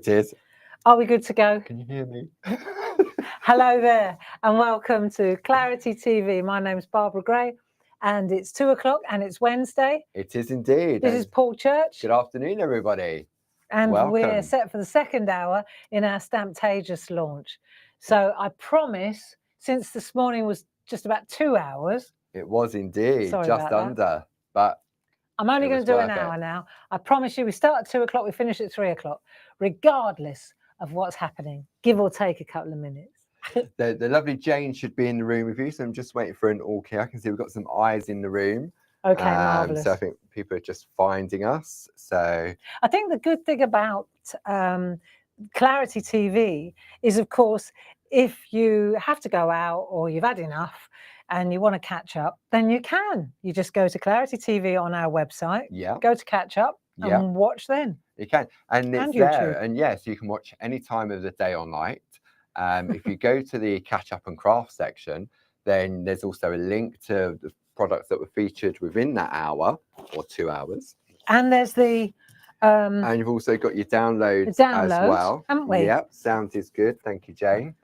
It is. Are we good to go? Can you hear me? Hello there, and welcome to Clarity TV. My name's Barbara Gray, and it's 2 o'clock, and it's Wednesday. It is indeed. This is Paul Church. Good afternoon, everybody. And welcome. We're set for the second hour in our Stamptagious launch. So I promise, since this morning was just about 2 hours. It was indeed, Sorry just about under. that. But I'm only going to do an hour now. I promise you, we start at 2 o'clock, we finish at 3 o'clock, regardless of what's happening, give or take a couple of minutes. The lovely Jane should be in the room with you, so I'm just waiting for an all clear. I can see we've got some eyes in the room. Okay, marvellous. So I think people are just finding us. So I think the good thing about Clarity TV is, of course, if you have to go out or you've had enough and you want to catch up, then you can. You just go to Clarity TV on our website, go to catch up and watch then. You can. And it's there. And yes, you can watch any time of the day or night. If you go to the catch up and craft section, then there's also a link to the products that were featured within that hour or 2 hours. And there's the and you've also got your downloads as well, haven't we? Yep, sound is good. Thank you, Jane.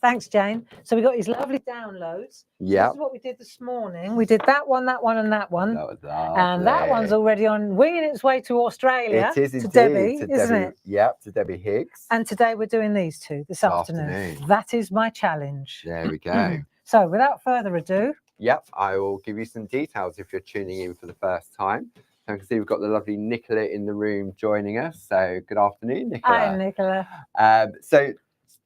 Thanks, Jane. So we got these lovely downloads. Yeah. This is what we did this morning. We did that one, and that one. That was lovely. And that one's already on, winging its way to Australia. It is indeed. To Debbie, isn't it? Yep, to Debbie Higgs. And today we're doing these two this afternoon. That is my challenge. There we go. So without further ado. Yep, I will give you some details if you're tuning in for the first time. So I can see we've got the lovely Nicola in the room joining us. So good afternoon, Nicola. Hi, Nicola. So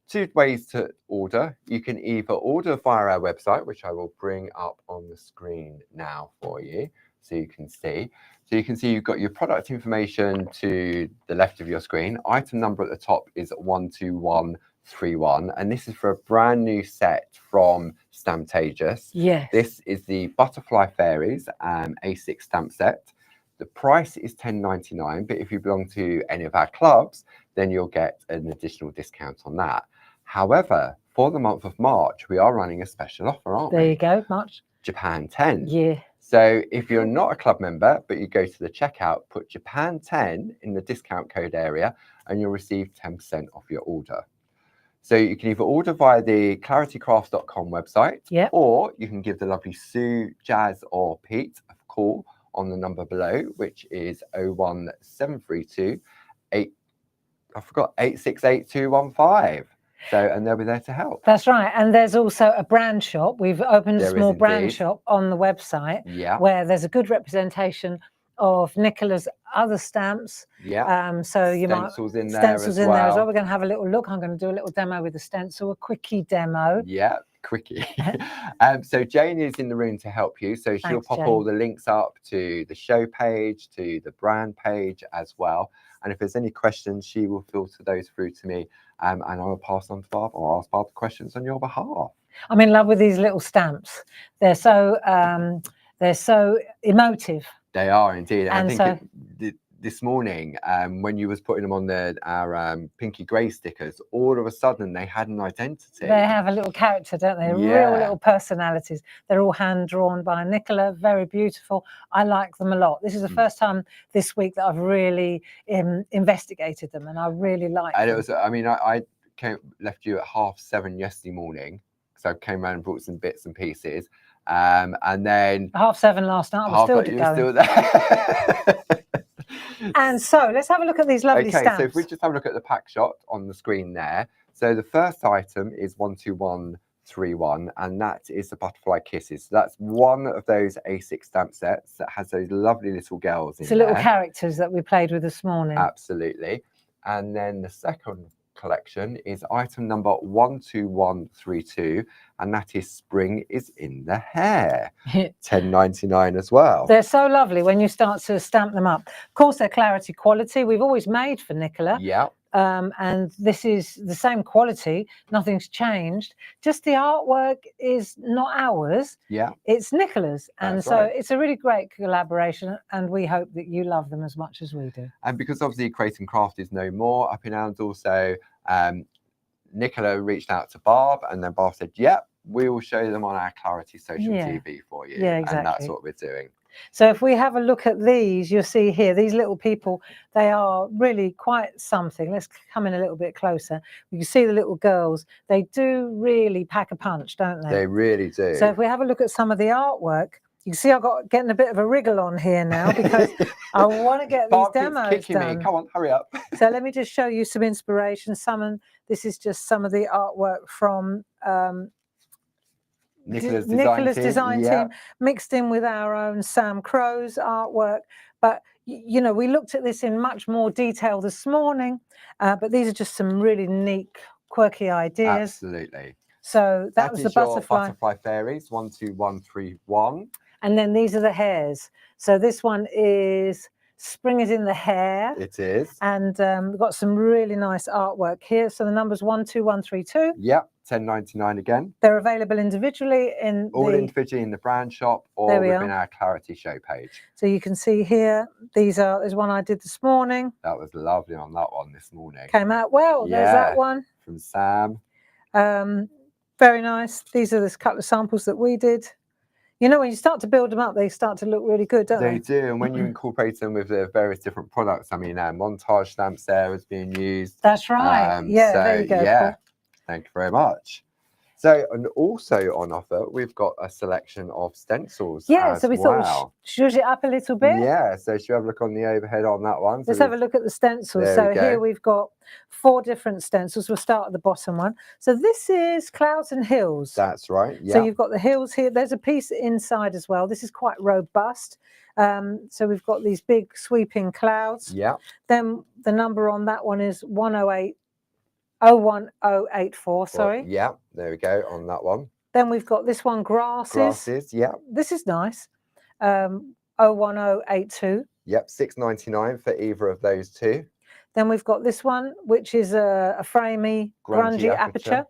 2 ways to order. You can either order via our website, which I will bring up on the screen now for you so you can see. So you can see you've got your product information to the left of your screen. Item number at the top is 12131, and this is for a brand new set from Stamptagious. Yes. This is the Butterfly Fairies A6 stamp set. The price is $10.99, but if you belong to any of our clubs, then you'll get an additional discount on that. However, for the month of March, we are running a special offer, aren't we? There you go, March. Japan 10. Yeah. So if you're not a club member, but you go to the checkout, put Japan 10 in the discount code area, and you'll receive 10% off your order. So you can either order via the claritycraft.com website, or you can give the lovely Sue, Jazz, or Pete a call on the number below, which is 01732 868-215. So, and they'll be there to help. That's right. And there's also a brand shop. We've opened a small brand shop on the website where there's a good representation of Nicola's other stamps. Yeah. So you stencils might in there stencils as in there as well. well. We're going to have a little look. I'm going to do a little demo with the stencil, a quickie demo. Yeah, quickie. So Jane is in the room to help you. So she'll pop all the links up to the show page, to the brand page as well. And if there's any questions, she will filter those through to me, and I will pass on to Barb or ask Barb questions on your behalf. I'm in love with these little stamps. They're so emotive. They are indeed. And I think this morning, when you was putting them on our Pinky Grey stickers, all of a sudden they had an identity. They have a little character, don't they? Real little personalities. They're all hand drawn by Nicola. Very beautiful. I like them a lot. This is the first time this week that I've really investigated them, and I really like them. And it was, I mean, I left you at 7:30 yesterday morning, so I came around and brought some bits and pieces. And then 7:30 last night, I was still going. Still there. And so let's have a look at these lovely stamps. So if we just have a look at the pack shot on the screen there. So the first item is 12131, and that is the Butterfly Kisses. So that's one of those A6 stamp sets that has those lovely little girls in there. It's the little characters that we played with this morning. Absolutely. And then the second collection is item number 12132, and that is Spring is in the Hair. $10.99 as well. They're so lovely when you start to stamp them up. Of course, they're Clarity quality. We've always made for Nicola. Yeah. And this is the same quality. Nothing's changed. Just the artwork is not ours. Yeah. It's Nicola's. And so it's a really great collaboration, and we hope that you love them as much as we do. And because obviously Create and Craft is no more up in Anne's also, Nicola reached out to Barb, and then Barb said, yep, we will show them on our Clarity social TV for you. Yeah, exactly. And that's what we're doing. So if we have a look at these, you'll see here, these little people, they are really quite something. Let's come in a little bit closer. You can see the little girls. They do really pack a punch, don't they? They really do. So if we have a look at some of the artwork, you can see I've got getting a bit of a wriggle on here now because I want to get these Barb keeps demos kicking done. me. Come on, hurry up. So let me just show you some inspiration. This is just some of the artwork from Nicola's design team, mixed in with our own Sam Crow's artwork. But you know, we looked at this in much more detail this morning, but these are just some really neat, quirky ideas. Absolutely. So that was the butterfly fairies, 12131. And then these are the hares. So this one is Spring is in the Hair. It is. And we've got some really nice artwork here. So the number's 12132. Yep, $10.99 again. They're available individually individually in the brand shop or within our Clarity Show page. So you can see here, there's one I did this morning. That was lovely on that one this morning. Came out well. Yeah, there's that one. From Sam. Very nice. These are the couple of samples that we did. You know, when you start to build them up, they start to look really good, don't they? They do, and when you incorporate them with the various different products, I mean, montage stamps there is being used. That's right. Yeah, so, there you go. Yeah, thank you very much. So, and also on offer, we've got a selection of stencils. Yeah, so we thought, should it up a little bit? Yeah, so should we have a look on the overhead on that one? Let's have a look at the stencils. So here we've got 4 different stencils. We'll start at the bottom one. So this is Clouds and Hills. That's right. Yeah. So you've got the hills here. There's a piece inside as well. This is quite robust. So we've got these big sweeping clouds. Yeah. Then the number on that one is 11084, sorry. Yeah, there we go on that one. Then we've got this one, Grasses. Grasses, yeah. This is nice. 01082. Yep, $6.99 for either of those two. Then we've got this one, which is a framey, grungy aperture.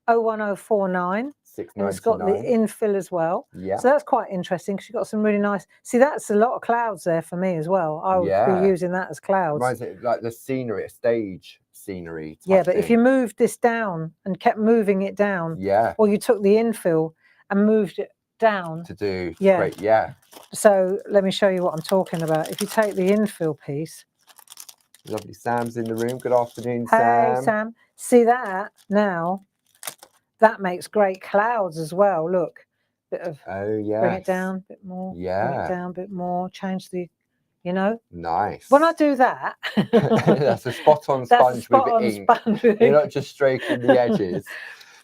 01049. $6.99. It's got the infill as well. Yeah. So that's quite interesting because you've got some really nice. See, that's a lot of clouds there for me as well. I would be using that as clouds. Reminds me like the scenery, stage scenery. Yeah, but if you moved this down and kept moving it down, or you took the infill and moved it down to do, great, yeah. So let me show you what I'm talking about. If you take the infill piece. Lovely, Sam's in the room. Good afternoon, Sam. Hey, Sam. See that now? That makes great clouds as well. Look, bit of bring it down a bit more. Yeah, bring it down a bit more. Change the, you know. Nice. When I do that, that's a spot-on sponge with ink. You're not just stroking the edges.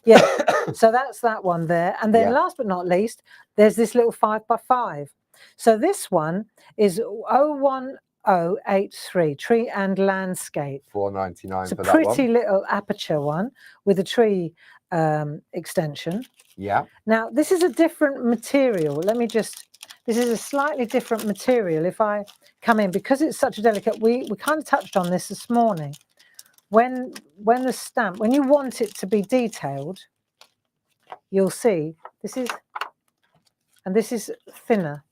Yeah. So that's that one there, and then last but not least, there's this little 5x5. So this one is 01083 Tree and Landscape. $4.99 it's for that one. It's a pretty little aperture one with a tree extension. Yeah. Now this is a different material. This is a slightly different material. If I come in, because it's such a delicate, we kind of touched on this morning. When you want it to be detailed, you'll see this is thinner.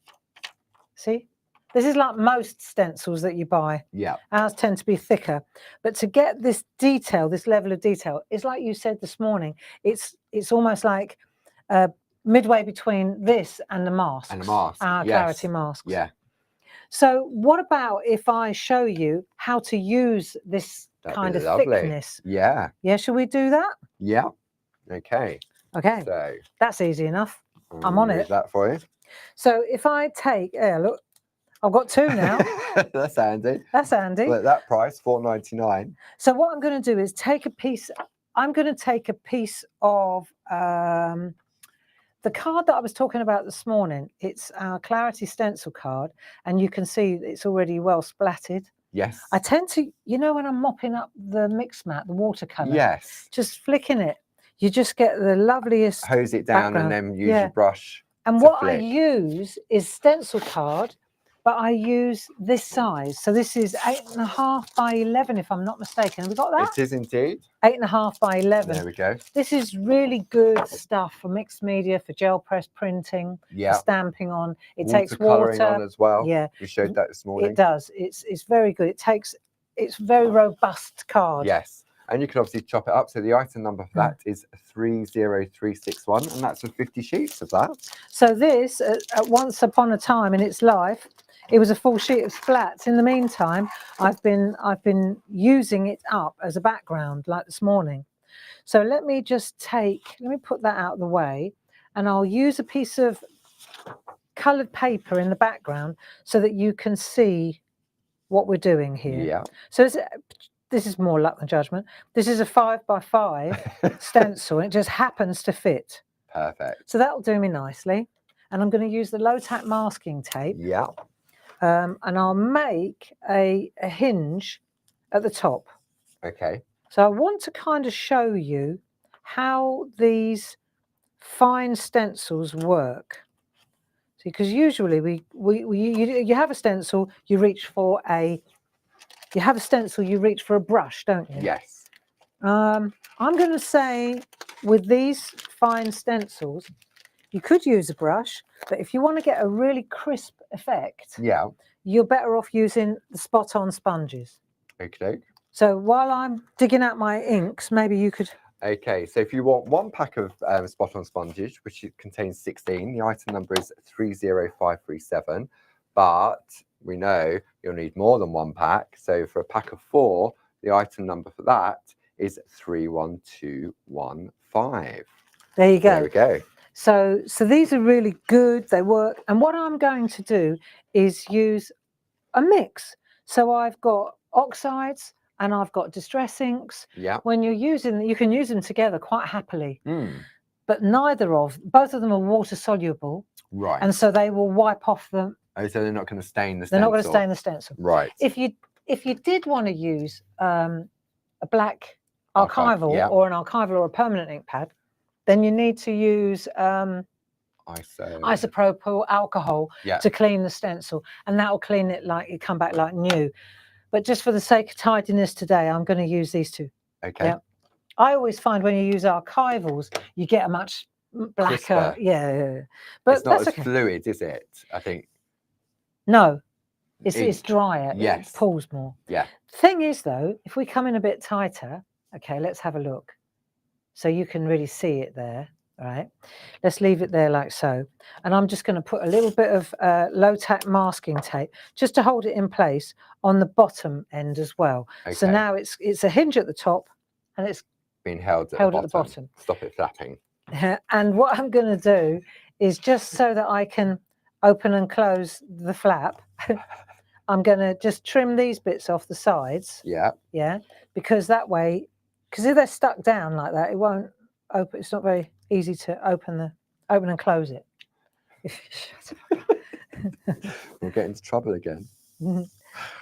See? This is like most stencils that you buy. Yeah. Ours tend to be thicker. But to get this detail, this level of detail, it's like you said this morning, it's almost like midway between this and the masks. And the mask. Our Clarity masks. Yeah. So what about if I show you how to use this kind of thickness? Yeah. Yeah, should we do that? Yeah. Okay. Okay. So that's easy enough. I'm on it. That for you. So if I take, look, I've got 2 now. That's handy. That's handy. Well, at that price, $4.99. So what I'm going to do is take a piece. I'm going to take a piece of the card that I was talking about this morning. It's our Clarity stencil card, and you can see it's already well splattered. Yes. I tend to, you know, when I'm mopping up the mix mat, the watercolor. Yes. Just flicking it, you just get the loveliest. Hose it down background. and then use your brush. And what I use is stencil card. But I use this size. So this is 8.5 by 11, if I'm not mistaken. Have we got that? It is indeed. 8.5 by 11. There we go. This is really good stuff for mixed media, for gel press printing, for stamping on. It takes water on as well. Yeah. We showed that this morning. It does. It's very good. It's very robust card. Yes. And you can obviously chop it up. So the item number for that is 30361, and that's for 50 sheets of that. So this, at once upon a time in its life, it was a full sheet of splats. In the meantime, I've been using it up as a background, like this morning. So let me put that out of the way, and I'll use a piece of coloured paper in the background so that you can see what we're doing here. Yeah. So this is more luck than judgment. This is a 5x5 stencil, and it just happens to fit. Perfect. So that'll do me nicely. And I'm going to use the low tack masking tape. Yeah. And I'll make a hinge at the top. Okay. So I want to kind of show you how these fine stencils work. See, because usually you have a stencil, you reach for a brush, don't you? Yes. I'm going to say with these fine stencils, you could use a brush, but if you want to get a really crisp effect, Yeah. you're better off using the spot-on sponges. Okay. So while I'm digging out my inks, maybe you could... Okay, so if you want one pack of spot-on sponges, which contains 16, the item number is 30537, but we know you'll need more than one pack. So for a pack of 4, the item number for that is 31215. There you go. There we go. So these are really good, they work. And what I'm going to do is use a mix. So I've got oxides and I've got distress inks. Yeah. When you're using, you can use them together quite happily. Mm. But both of them are water soluble. Right. And so they will wipe off them. Oh, so they're not going to stain the stencil. They're not going to stain the stencil. Right. If you did want to use a black archival or an archival or a permanent ink pad, then you need to use isopropyl alcohol to clean the stencil, and that will clean it come back like new. But just for the sake of tidiness today, I'm going to use these two. Okay. Yeah. I always find when you use archivals, you get a much blacker. Crisper. Yeah. But it's not that's as fluid, is it? I think. No, it's drier. Yes. It pulls more. Yeah. Thing is, though, if we come in a bit tighter, okay, let's have a look. So you can really see it there, right? Let's leave it there like so. And I'm just going to put a little bit of low-tack masking tape just to hold it in place on the bottom end as well. Okay. So now it's a hinge at the top and it's being held at the bottom. Stop it flapping. And what I'm going to do is, just so that I can open and close the flap, I'm going to just trim these bits off the sides. Yeah. Yeah. Because that way... Because if they're stuck down like that, it won't open. It's not very easy to open and close it. We'll get into trouble again.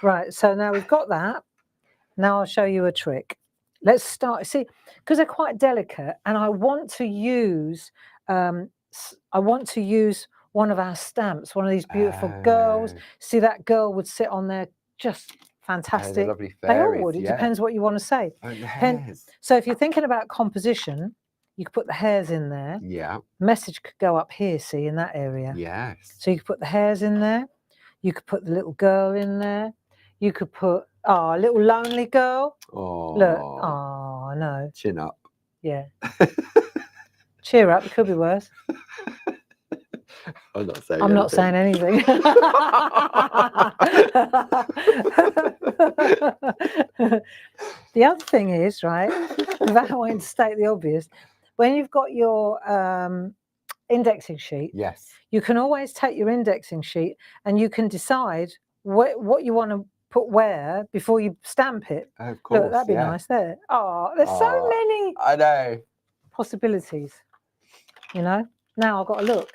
Right. So now we've got that. Now I'll show you a trick. Let's start. See, because they're quite delicate, and I want to use one of our stamps, one of these beautiful girls. See, that girl would sit on there just fantastic. Lovely fairies, they all would. It depends what you want to say. So if you're thinking about composition, you could put the hairs in there. Yeah. Message could go up here, see, in that area. Yes. So you could put the hairs in there. You could put the little girl in there. You could put a little lonely girl. Oh. Look. Oh no. Chin up. Yeah. Cheer up. It could be worse. I'm not saying. I'm not saying anything. The other thing is, right, without wanting to state the obvious, when you've got your indexing sheet, yes, you can always take your indexing sheet and you can decide what you want to put where before you stamp it. Of course. Look, that'd be nice there. Oh, there's so many possibilities. You know. Now I've got to look.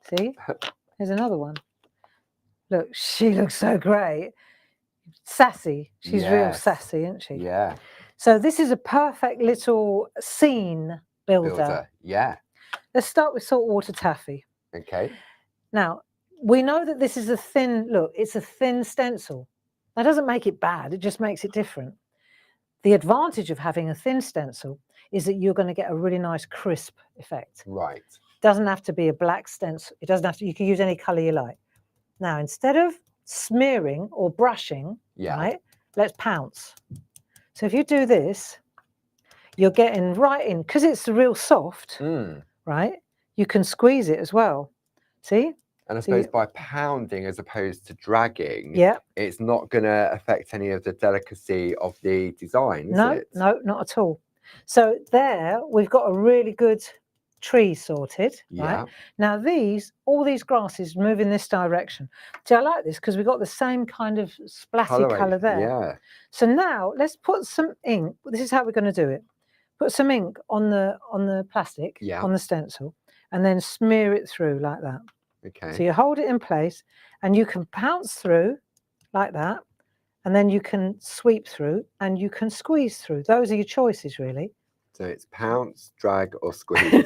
See, here's another one. Look, she looks so great. Sassy. She's real sassy, isn't she? Yeah. So this is a perfect little scene builder. Yeah. Let's start with saltwater taffy. Okay. Now, we know that this is a thin, look, it's a thin stencil. That doesn't make it bad, it just makes it different. The advantage of having a thin stencil is that you're going to get a really nice crisp effect. Right. Doesn't have to be a black stencil. It doesn't have to, you can use any color you like. Now, instead of smearing or brushing, right, let's pounce. So if you do this, you're getting right in, because it's real soft, right? You can squeeze it as well. See? And I So suppose by pounding as opposed to dragging, yeah, it's not going to affect any of the delicacy of the design, is no, it? no, not at all. So there, we've got a really good tree sorted, right? Yeah. Now all these grasses move in this direction. See, I like this because we've got the same kind of splatty colour there. Yeah. So now let's put some ink. This is how we're going to do it. Put some ink on the plastic, Yeah. on the stencil, and then smear it through like that. Okay. So you hold it in place, and you can pounce through like that, and then you can sweep through, and you can squeeze through. Those are your choices, really. So it's pounce, drag, or squeeze.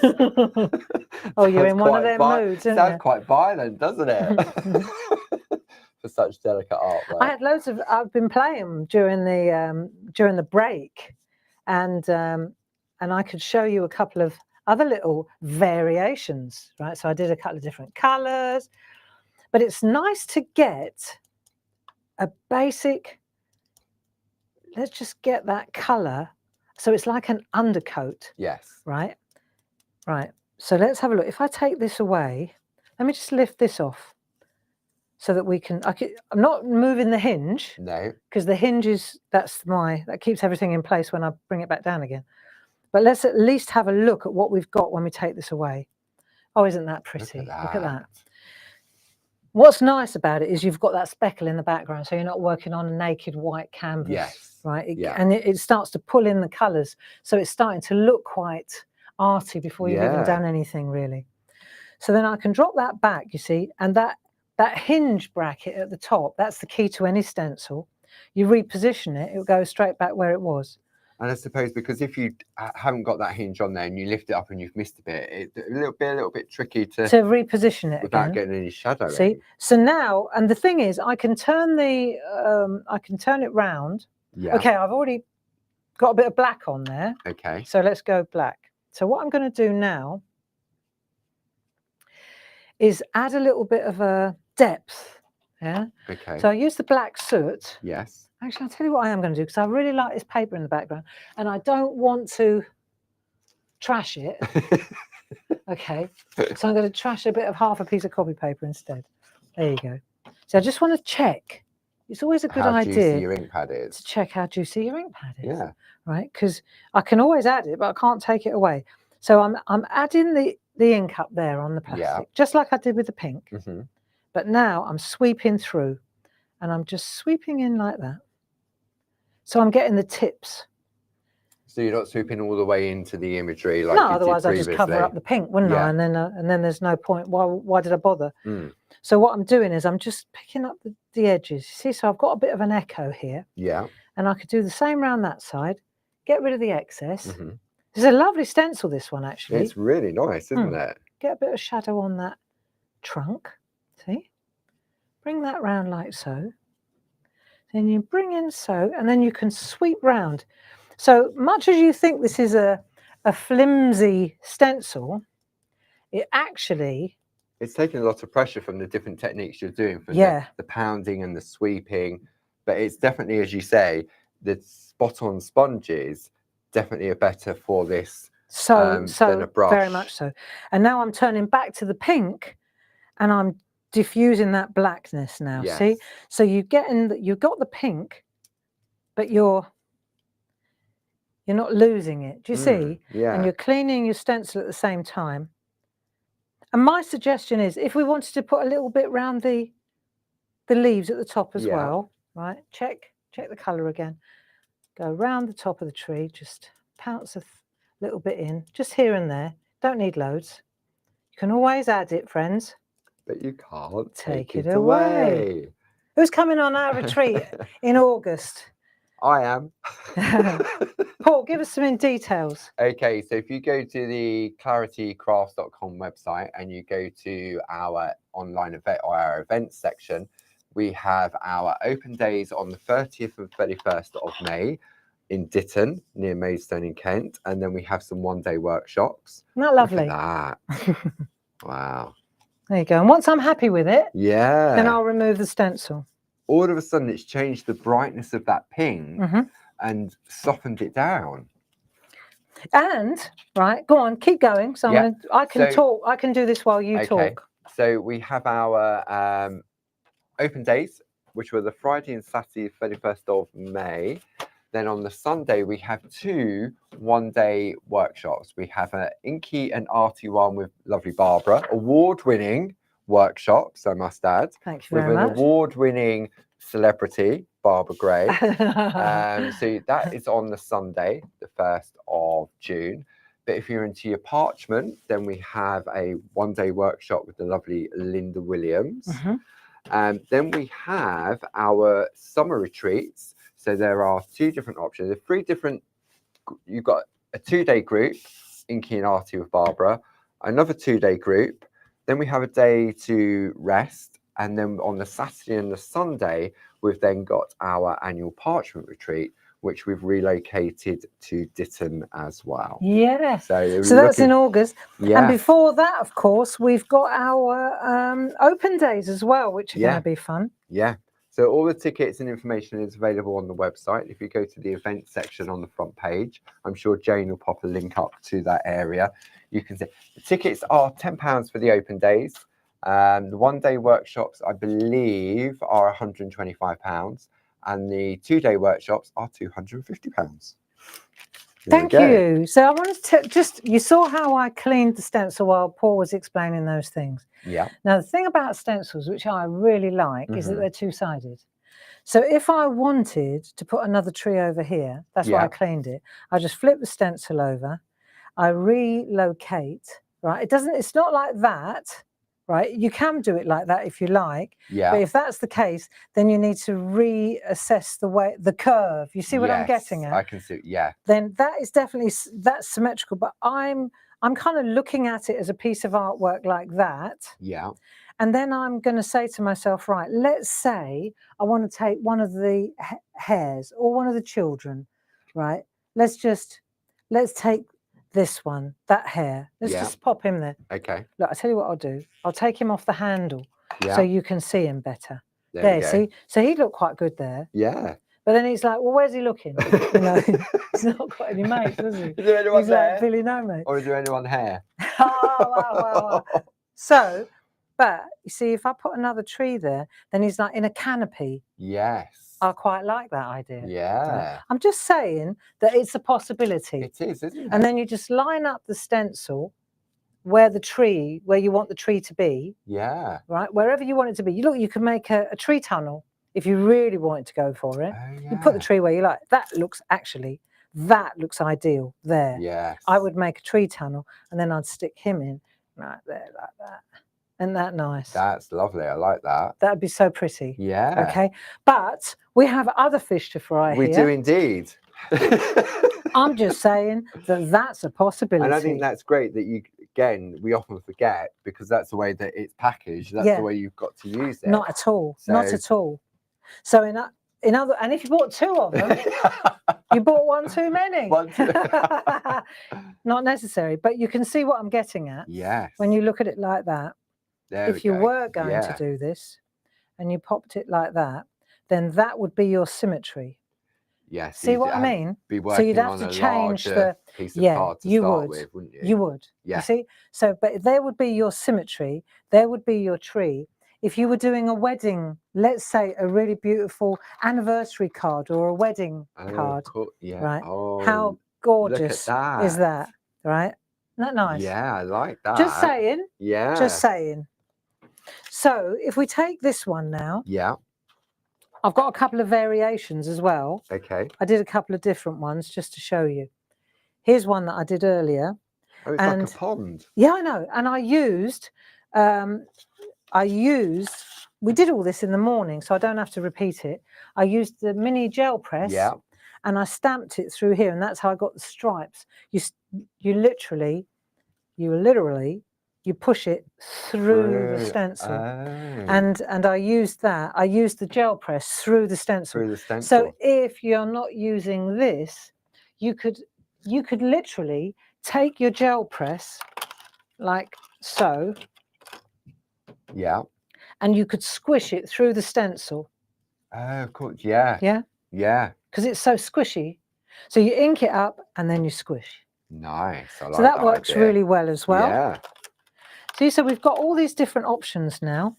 Oh, you're in one of them moods, isn't Sounds you? quite violent, doesn't it? For such delicate artwork. I had loads of. I've been playing during the break, and I could show you a couple of other little variations, right? So I did a couple of different colours, but it's nice to get a basic. Let's just get that colour, so it's like an undercoat. Yes. Right. Right. So let's have a look. If I take this away, let me just lift this off, so that we can. I'm not moving the hinge. No. Because the hinge is that keeps everything in place when I bring it back down again. But let's at least have a look at what we've got when we take this away. Oh, isn't that pretty? Look at that. What's nice about it is you've got that speckle in the background, so you're not working on a naked white canvas. Yes. Right? Yeah. And it starts to pull in the colours, so it's starting to look quite arty before you've even done anything, really. So then I can drop that back, you see, and that hinge bracket at the top, that's the key to any stencil. You reposition it, it'll go straight back where it was. And I suppose because if you haven't got that hinge on there and you lift it up and you've missed a bit, it's a little bit tricky to reposition it without again. getting any shadow. See, so now, and the thing is, I can turn it round. Yeah. Okay, I've already got a bit of black on there. Okay. So let's go black. So what I'm going to do now is add a little bit of a depth. Yeah. Okay. So I use the black soot. Yes. Actually, I'll tell you what I am going to do, because I really like this paper in the background, and I don't want to trash it. Okay. So I'm going to trash a bit of half a piece of copy paper instead. There you go. So I just want to check. It's always a good idea. How juicy your ink pad is. To check how juicy your ink pad is. Yeah. Right. Because I can always add it, but I can't take it away. So I'm adding the ink up there on the plastic, just like I did with the pink. Mm-hmm. But now I'm sweeping through, and I'm just sweeping in like that. So I'm getting the tips. So you're not swooping all the way into the imagery like no, you otherwise did I just cover up the pink, wouldn't I? And then there's no point. Why did I bother? So what I'm doing is I'm just picking up the edges. See, so I've got a bit of an echo here. Yeah. And I could do the same round that side. Get rid of the excess. Mm-hmm. It's a lovely stencil, this one, actually. It's really nice, isn't it? Get a bit of shadow on that trunk. See? Bring that round like so. Then you bring in so, and then you can sweep round. So much as you think this is a flimsy stencil, it actually... It's taking a lot of pressure from the different techniques you're doing, from the pounding and the sweeping. But it's definitely, as you say, the spot-on sponges definitely are better for this than a brush. Very much so. And now I'm turning back to the pink, and I'm diffusing that blackness now. Yes. See, so you've got the pink, but you're not losing it. Do you see? Yeah. And you're cleaning your stencil at the same time. And my suggestion is, if we wanted to put a little bit round the leaves at the top as well, right? Check the colour again. Go round the top of the tree, just pounce a little bit in, just here and there. Don't need loads. You can always add it, friends. But you can't take it away. Who's coming on our retreat in August? I am. Paul, give us some details. Okay, so if you go to the claritycrafts.com website and you go to our online event or our events section, we have our open days on the 30th and 31st of May in Ditton, near Maidstone in Kent. And then we have some one-day workshops. Isn't that lovely? Look at that. Wow. There you go. And once I'm happy with it, then I'll remove the stencil. All of a sudden, it's changed the brightness of that pink, and softened it down. And right, go on, keep going. So Yeah. I can So- talk. I can do this while you Okay. talk. So we have our open days, which were the Friday and Saturday, 31st of May. Then on the Sunday, we have 2 one-day workshops. We have an inky and arty one with lovely Barbara, award-winning workshops, I must add, Thank you with very an much. award-winning celebrity, Barbara Gray. So that is on the Sunday, the 1st of June. But if you're into your parchment, then we have a one-day workshop with the lovely Linda Williams. Then we have our summer retreats. So there are 2 different options. There are 3 different. You've got a 2-day group, Inky and Arty with Barbara, another 2-day group. Then we have a day to rest. And then on the Saturday and the Sunday, we've then got our annual parchment retreat, which we've relocated to Ditton as well. Yeah. So that's in August. Yeah. And before that, of course, we've got our open days as well, which are going to be fun. Yeah. So all the tickets and information is available on the website. If you go to the event section on the front page, I'm sure Jane will pop a link up to that area. You can see the tickets are £10 for the open days. The one-day workshops, I believe, are £125, and the 2-day workshops are £250. Thank you. So I wanted to you saw how I cleaned the stencil while Paul was explaining those things. Yeah. Now, the thing about stencils, which I really like, is that they're 2-sided. So if I wanted to put another tree over here, that's why I cleaned it. I just flip the stencil over, I relocate, right? It's not like that, right? You can do it like that if you like. Yeah. But if that's the case, then you need to reassess the curve. You see what I'm getting at? I can see. Yeah. Then that is definitely, that's symmetrical. But I'm kind of looking at it as a piece of artwork like that. Yeah. And then I'm going to say to myself, right, let's say I want to take one of the hairs or one of the children, right? Let's take this one, that hair. Let's just pop him there. Okay. Look, I'll tell you what I'll do. I'll take him off the handle Yeah. so you can see him better. There we go. See? So he looked quite good there. Yeah. But then he's like, well, where's he looking? You know, he's not got any mates, has he? Is there anyone He's there? like, Billy no mate. Or is there anyone here? Wow. So, but you see, if I put another tree there, then he's like in a canopy. Yes. I quite like that idea. Yeah. I'm just saying that it's a possibility. It is, isn't it? And then you just line up the stencil where you want the tree to be. Yeah. Right, wherever you want it to be. Look, you can make a tree tunnel if you really wanted to go for it. Oh, yeah. You put the tree where you like. That looks ideal there. Yes. I would make a tree tunnel and then I'd stick him in right there like that. Isn't that nice? That's lovely. I like that. That'd be so pretty. Yeah. Okay. But we have other fish to fry We here. do indeed. I'm just saying that that's a possibility. And I think that's great that we often forget because that's the way that it's packaged. That's the way you've got to use it. Not at all. So, not at all. So and if you bought 2 of them, you bought one too many. Not necessary, but you can see what I'm getting at. Yes. When you look at it like that. If you were going to do this and you popped it like that, then that would be your symmetry. Yes. See what I mean? Be So you'd have to change the piece of card to start with, wouldn't you? You would. Yeah. You see? So, but there would be your symmetry. There would be your tree. If you were doing a wedding, let's say a really beautiful anniversary card or a wedding card, cool. Yeah. right? Oh, how gorgeous look at is that, right? Isn't that nice? Yeah, I like that. Just saying. Yeah. Just saying. So if we take this one now. Yeah. I've got a couple of variations as well. Okay. I did a couple of different ones just to show you. Here's one that I did earlier. Oh, it's like a pond. Yeah, I know. And we did all this in the morning, so I don't have to repeat it. I used the mini gel press. Yeah. And I stamped it through here, and that's how I got the stripes. You literally push it through the stencil. Oh. And I used that. I used the gel press through the stencil. Through the stencil. So if you're not using this, you could literally take your gel press like so. Yeah. And you could squish it through the stencil. Oh, of course. Yeah. Yeah. Yeah. because it's so squishy. So you ink it up and then you squish. Nice. I like So that works idea. really well as well. Yeah. See, so we've got all these different options now.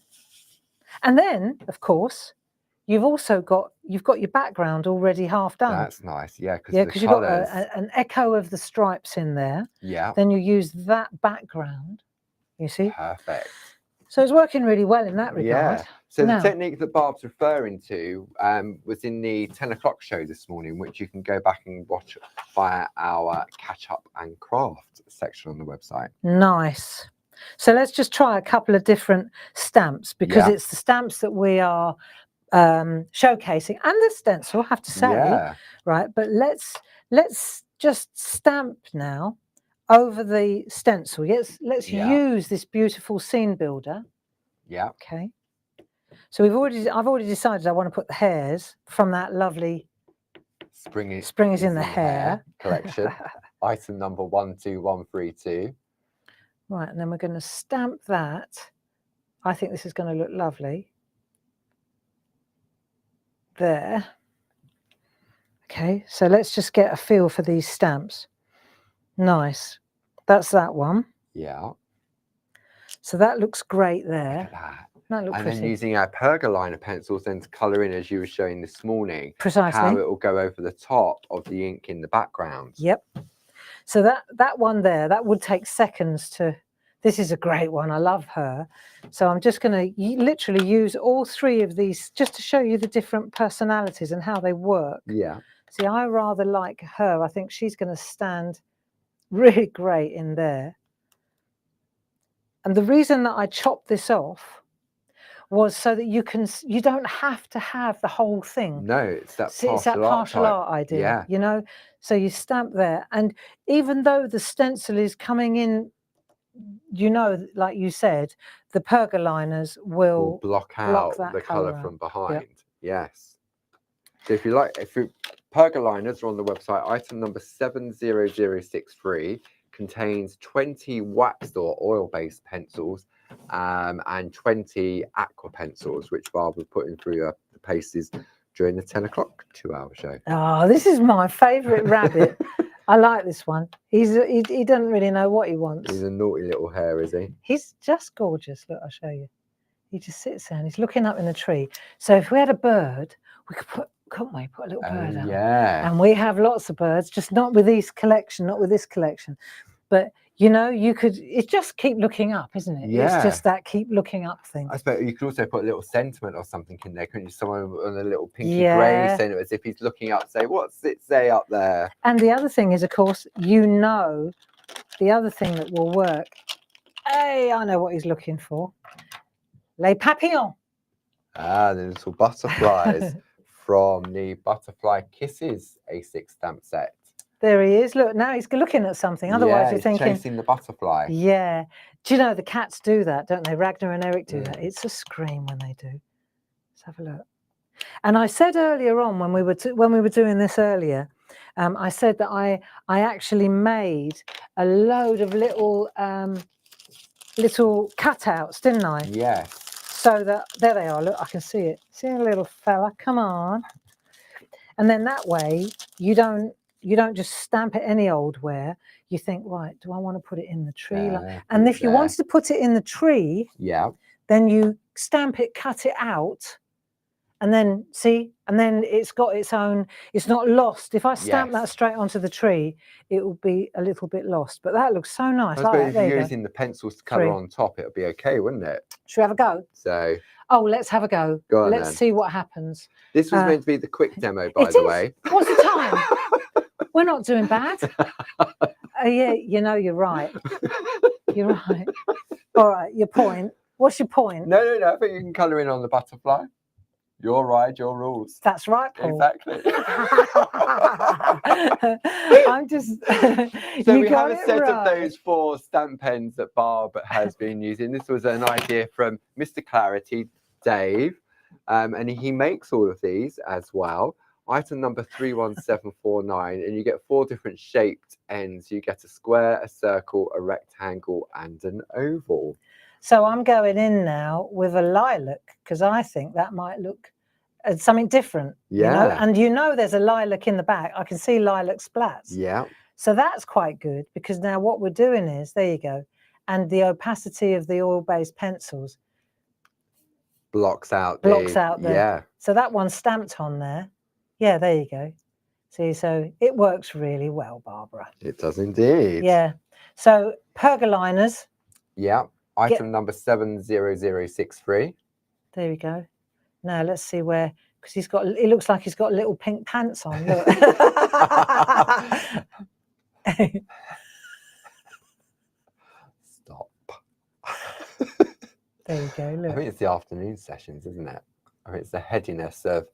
And then, of course, you've got your background already half done. That's nice. Yeah, because Yeah, the because you've got colours. an echo of the stripes in there. Yeah. Then you use that background, you see? Perfect. So it's working really well in that regard. Yeah. So Now, the technique that Barb's referring to was in the 10 o'clock show this morning, which you can go back and watch via our catch up and craft section on the website. nice. So let's just try a couple of different stamps, because Yeah. it's the stamps that we are showcasing, and the stencil, I have to say. Yeah. Right, but let's just stamp now over the stencil. Yes, let's Yeah. use this beautiful scene builder. Yeah. Okay. So I've already decided I want to put the hairs from that lovely Spring is in the hair collection. Item number 12132. Right, and then we're going to stamp that. I think this is going to look lovely. There. Okay, so let's just get a feel for these stamps. Nice. That's that one. Yeah. So that looks great Look there. at that. That looks And pretty. then using our pergaliner pencils then to colour in, as you were showing this morning, Precisely. how it will go over the top of the ink in the background. Yep. So that one there, that would take seconds to. This is a great one. I love her. So I'm just going to literally use all three of these just to show you the different personalities and how they work. Yeah. See, I rather like her. I think she's going to stand really great in there. And the reason that I chopped this off was so that you don't have to have the whole thing. No, it's that partial art idea. Yeah. You know, so you stamp there, and even though the stencil is coming in, you know, like you said, the pergaliners will block out that the colour colour out. from behind. Yes. So if pergaliners are on the website, item number 70063 contains 20 waxed or oil-based pencils and 20 aqua pencils, which Barb was putting through the paces during the 10 o'clock 2-hour show. Oh, this is my favourite rabbit. I like this one. He doesn't really know what he wants. He's a naughty little hare, is he? He's just gorgeous. Look, I'll show you. He just sits there and he's looking up in the tree. So if we had a bird, we could couldn't we put a little bird out? Yeah. And we have lots of birds, just not with this collection. But you know, it's just keep looking up, isn't it? Yeah. It's just that keep looking up thing. I suppose you could also put a little sentiment or something in there, couldn't you? Someone on a little pinky grey sentiment, as if he's looking up, say, what's it say up there? And the other thing is, of course, the other thing that will work. Hey, I know what he's looking for. Les papillons. Ah, the little butterflies from the Butterfly Kisses A6 stamp set. There he is. Look, now he's looking at something. Otherwise, you're thinking, chasing the butterfly. Yeah. Do you know the cats do that, don't they? Ragnar and Eric do that. It's a scream when they do. Let's have a look. And I said earlier on when we were doing this earlier, I said that I actually made a load of little cutouts, didn't I? Yes. So that there they are. Look, I can see it. See a little fella. Come on. And then that way you don't just stamp it any old where. You think, right, do I want to put it in the tree? And if you wanted to put it in the tree, then you stamp it, cut it out, and then it's got its own, it's not lost. If I stamp that straight onto the tree, it will be a little bit lost. But that looks so nice. I suppose if you're using the pencils to colour on top, it'll be okay, wouldn't it? Should we have a go? Let's have a go. Go on, let's see what happens. This was meant to be the quick demo, by the way. What's the time? We're not doing bad. Yeah, you know, you're right. You're right. All right, your point. What's your point? No. I think you can colour in on the butterfly. Your ride, your rules. That's right, Paul. Exactly. I'm just. So we have a set of those 4 stamp pens that Barb has been using. This was an idea from Mr. Clarity, Dave, and he makes all of these as well. Item number 31749, and you get 4 different shaped ends. You get a square, a circle, a rectangle, and an oval. So I'm going in now with a lilac because I think that might look something different, you know, Yeah. and you know there's a lilac in the back. I can see lilac splats. Yeah. So that's quite good, because now what we're doing is, there you go, and the opacity of the oil-based pencils Blocks out the, so that one's stamped on there. Yeah, there you go. See, so it works really well, Barbara. It does indeed. Yeah. So pergoliners. Yeah. Item number 70063. There we go. Now let's see where, because he's got, it looks like he's got little pink pants on. Look. Stop. There you go. Look. I think it's the afternoon sessions, isn't it? I mean, it's the headiness of.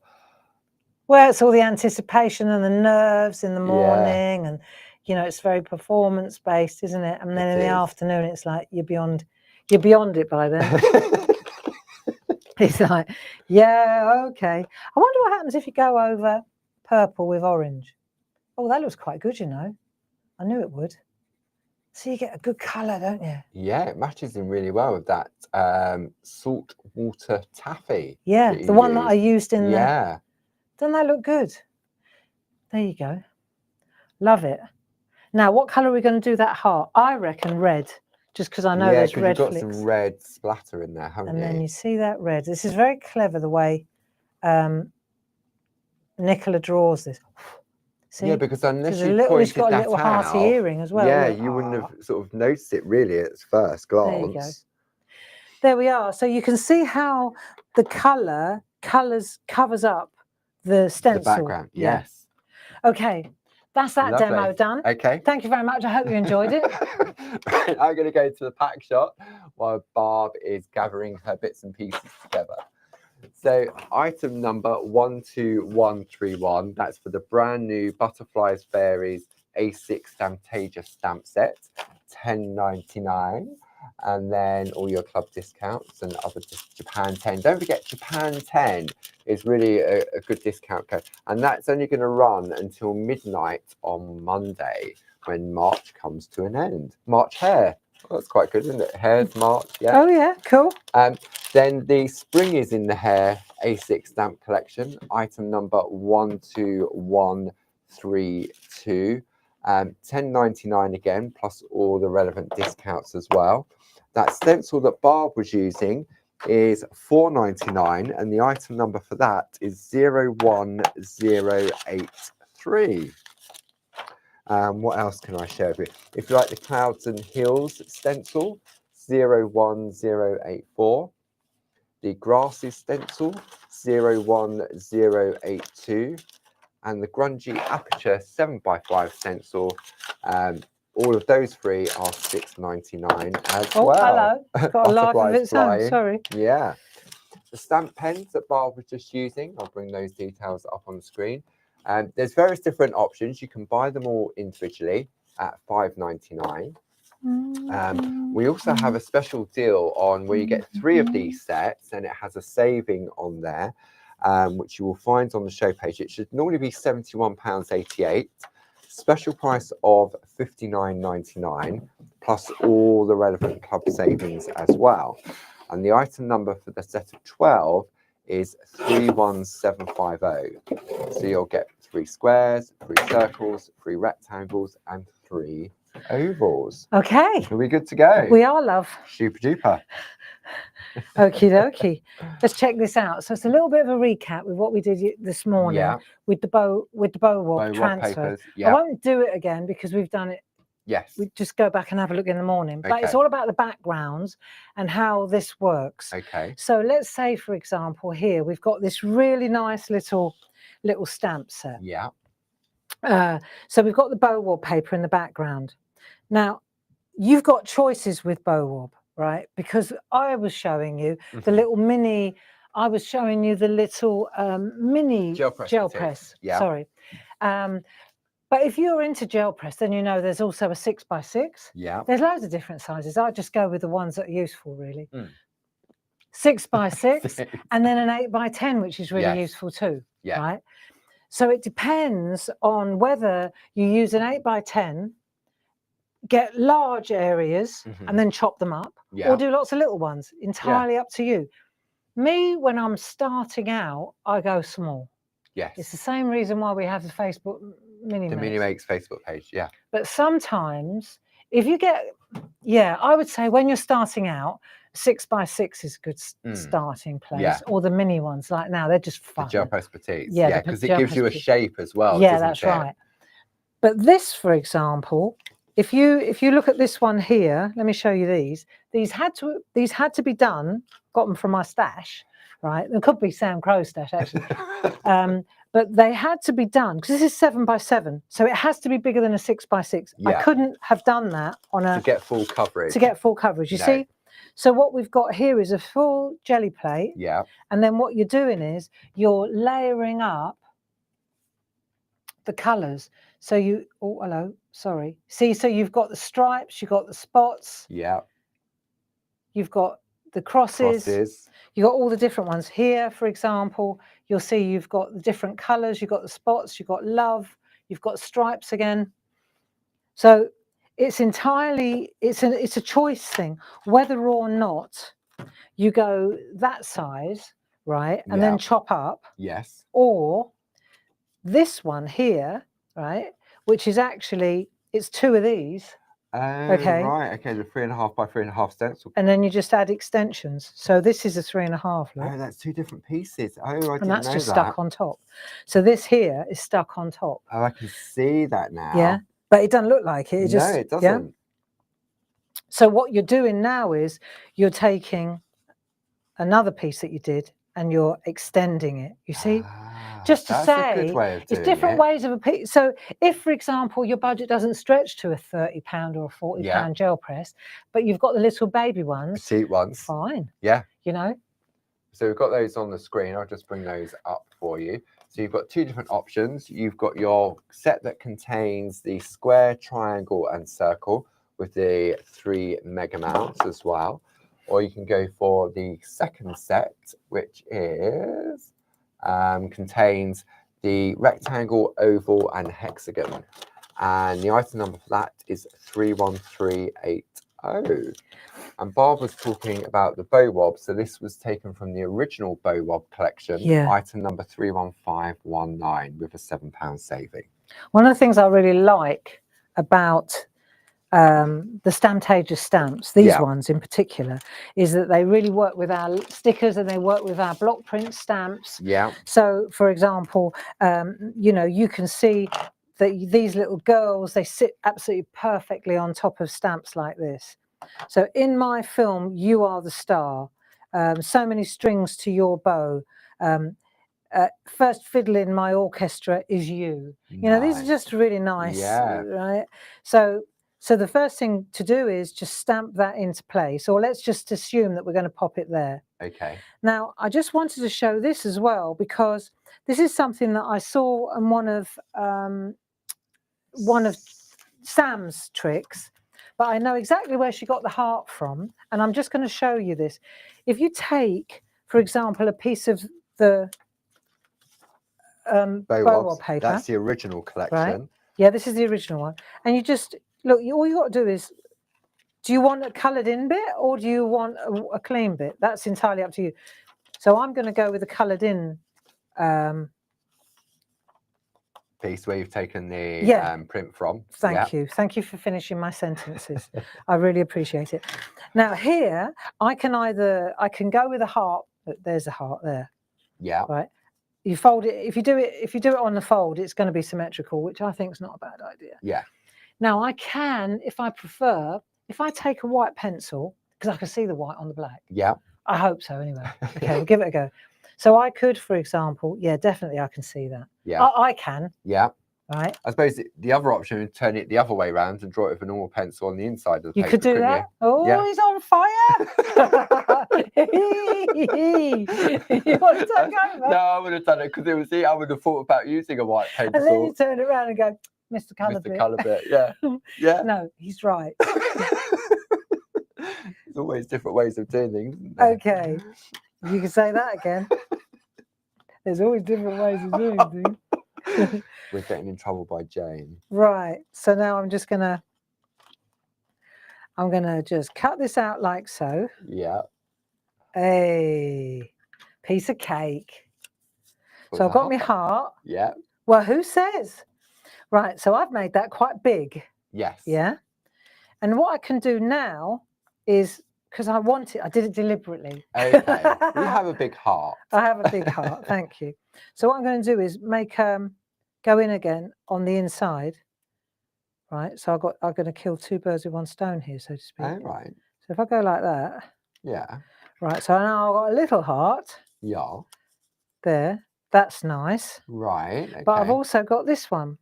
Well, it's all the anticipation and the nerves in the morning, and you know, it's very performance based, isn't it? And then in the afternoon, it's like you're beyond it by then. It's like, yeah, okay. I wonder what happens if you go over purple with orange. Oh, that looks quite good, you know. I knew it would. So you get a good colour, don't you? Yeah, it matches in really well with that salt water taffy. Yeah, the one that I used in the. Yeah. Doesn't that look good? There you go. Love it. Now, what colour are we going to do that heart? I reckon red, just because I know there's red you've got flicks. some red splatter in there, haven't you? And then you see that red. This is very clever the way Nicola draws this. See? Yeah, because unless you it's pointed got a that little out, hearty earring as well. yeah, look. you wouldn't have sort of noticed it really at first glance. There you go. There we are. So you can see how the covers up the stencil. The background, yes. Okay, that's that Lovely. demo done. Okay. Thank you very much. I hope you enjoyed it. Right, I'm going to go to the pack shop while Barb is gathering her bits and pieces together. So item number 12131, that's for the brand new Butterflies Fairies A6 Stamptagious stamp set, $10.99. And then all your club discounts and other Japan 10. Don't forget, Japan 10 is really a good discount code. And that's only going to run until midnight on Monday when March comes to an end. March hare. Well, that's quite good, isn't it? Hare's March, yeah. Oh, yeah, cool. Then the spring is in the Hare A6 stamp collection, item number 12132. $10.99 again, plus all the relevant discounts as well. That stencil that Barb was using is $4.99, and the item number for that is 01083. What else can I share with you? If you like the Clouds and Hills stencil, 01084. The Grasses stencil, 01082. And the Grungy Aperture 7x5 stencil, all of those three are $6.99 as well. Hello. It's got a life of its own, sorry. Yeah. The stamp pens that Barb was just using, I'll bring those details up on the screen. There's various different options. You can buy them all individually at $5.99. We also have a special deal on where you get 3 of these sets, and it has a saving on there, which you will find on the show page. It should normally be £71.88, special price of $59.99, plus all the relevant club savings as well. And the item number for the set of 12 is 31750. So you'll get 3 squares, 3 circles, 3 rectangles, and 3 ovals. Okay. Are we good to go? We are, love. Super duper. Okie dokie. Let's check this out. So it's a little bit of a recap with what we did this morning with the bow transfer. Yeah. I won't do it again because we've done it. Yes. We just go back and have a look in the morning. But Okay. it's all about the backgrounds and how this works. Okay. So let's say, for example, here we've got this really nice little stamp set. Yeah. So we've got the bow wallpaper in the background. Now, you've got choices with bow warp, right? Because I was showing you the little mini, I was showing you the little mini gel press. Yeah. Sorry. But if you're into gel press, then you know there's also a 6x6. Yeah. There's loads of different sizes. I just go with the ones that are useful, really. 6x6 and then an 8x10, which is really useful too. Yeah. Right. So it depends on whether you use an 8x10, get large areas and then chop them up, or do lots of little ones. Entirely up to you. Me, when I'm starting out, I go small. Yes. It's the same reason why we have the Facebook Mini The Mini Makes Facebook page. Yeah. But sometimes, if you get, yeah, I would say when you're starting out, 6x6 is a good starting place. Yeah. Or the mini ones, like now, they're just fun. The Gel Press Petites. Yeah, Yeah, the because it Gel gives you a Press shape as well. Yeah, doesn't that's it? right. But this, for example, if you look at this one here, let me show you these. These had to be done. Got them from my stash, right? It could be Sam Crow's stash actually. But they had to be done because this is 7x7, so it has to be bigger than a 6x6. Yeah. I couldn't have done that on a to get full coverage. You No. see. So what we've got here is a full jelly plate. Yeah. And then what you're doing is you're layering up the colours. So you, oh, hello, sorry. See, so you've got the stripes, you've got the spots. Yeah. You've got the crosses. You've got all the different ones. Here, for example, you'll see you've got the different colours, you've got the spots, you've got love, you've got stripes again. So it's entirely, it's a choice thing, whether or not you go that size, right, and then chop up. Yes. Or this one here, right, which is actually, it's two of these. Okay. Right. Okay. The 3.5 by 3.5 stencil. And then you just add extensions. So this is a 3.5. Look. Oh, that's two different pieces. Oh, I didn't know that. And that's just stuck on top. So this here is stuck on top. Oh, I can see that now. Yeah, but it doesn't look like it. No, it doesn't. Yeah? So what you're doing now is you're taking another piece that you did and you're extending it. You see? Just to say, it's different ways of a piece. So if, for example, your budget doesn't stretch to a £30 or a £40 gel press, but you've got the little baby ones, petite ones, fine. Yeah. You know. So we've got those on the screen. I'll just bring those up for you. So you've got two different options. You've got your set that contains the square, triangle, and circle with the 3 mega mounts as well. Or you can go for the second set, which is contains the rectangle, oval, and hexagon. And the item number for that is 31380. And Barb was talking about the bow wob. So this was taken from the original bow wob collection, item number 31519 with a £7 saving. One of the things I really like about the Stamptagious stamps, these ones in particular, is that they really work with our stickers and they work with our block print stamps. Yeah. So, for example, you know, you can see that these little girls, they sit absolutely perfectly on top of stamps like this. So in my film, You Are the Star, so many strings to your bow, first fiddle in my orchestra is you. You know, these are just really nice, right? So the first thing to do is just stamp that into place, or let's just assume that we're going to pop it there. Okay. Now, I just wanted to show this as well, because this is something that I saw on one of Sam's tricks, but I know exactly where she got the heart from, and I'm just going to show you this. If you take, for example, a piece of the bow wob paper. That's the original collection. Right? Yeah, this is the original one. And you just, look, all you got to do is, do you want a coloured in bit or do you want a clean bit? That's entirely up to you. So I'm going to go with the coloured in piece where you've taken the print from. Thank you. Thank you for finishing my sentences. I really appreciate it. Now here, I can go with a heart. There's a heart there. Yeah. Right. You fold it. If you do it on the fold, it's going to be symmetrical, which I think is not a bad idea. Yeah. Now I can, if I prefer, if I take a white pencil, because I can see the white on the black. Yeah. I hope so anyway. Okay, we'll give it a go. So I could, for example, yeah, definitely I can see that. Yeah. I can. Yeah. Right. I suppose the other option is turn it the other way around and draw it with a normal pencil on the inside of the paper. You could do that. You? Oh, yeah. He's on fire. You want to take over? No, I would have done it because it was I would have thought about using a white pencil. And then you turn it around and go, Mr. Colorbit. Mr. Colorbit, yeah. Yeah. No, he's right. There's always different ways of doing things. Okay. You can say that again. There's always different ways of doing things. We're getting in trouble by Jane. Right. So now I'm gonna just cut this out like so. Yeah. Hey. Piece of cake. For So I've the got my heart. Yeah. Well, who says? Right, so I've made that quite big. Yes. Yeah. And what I can do now is, because I want it, I did it deliberately. Okay. You have a big heart. I have a big heart, thank you. So what I'm going to do is make go in again on the inside. Right. So I'm going to kill two birds with one stone here, so to speak. Oh, right. So if I go like that. Yeah. Right, so now I've got a little heart. Yeah. There. That's nice. Right. Okay. But I've also got this one.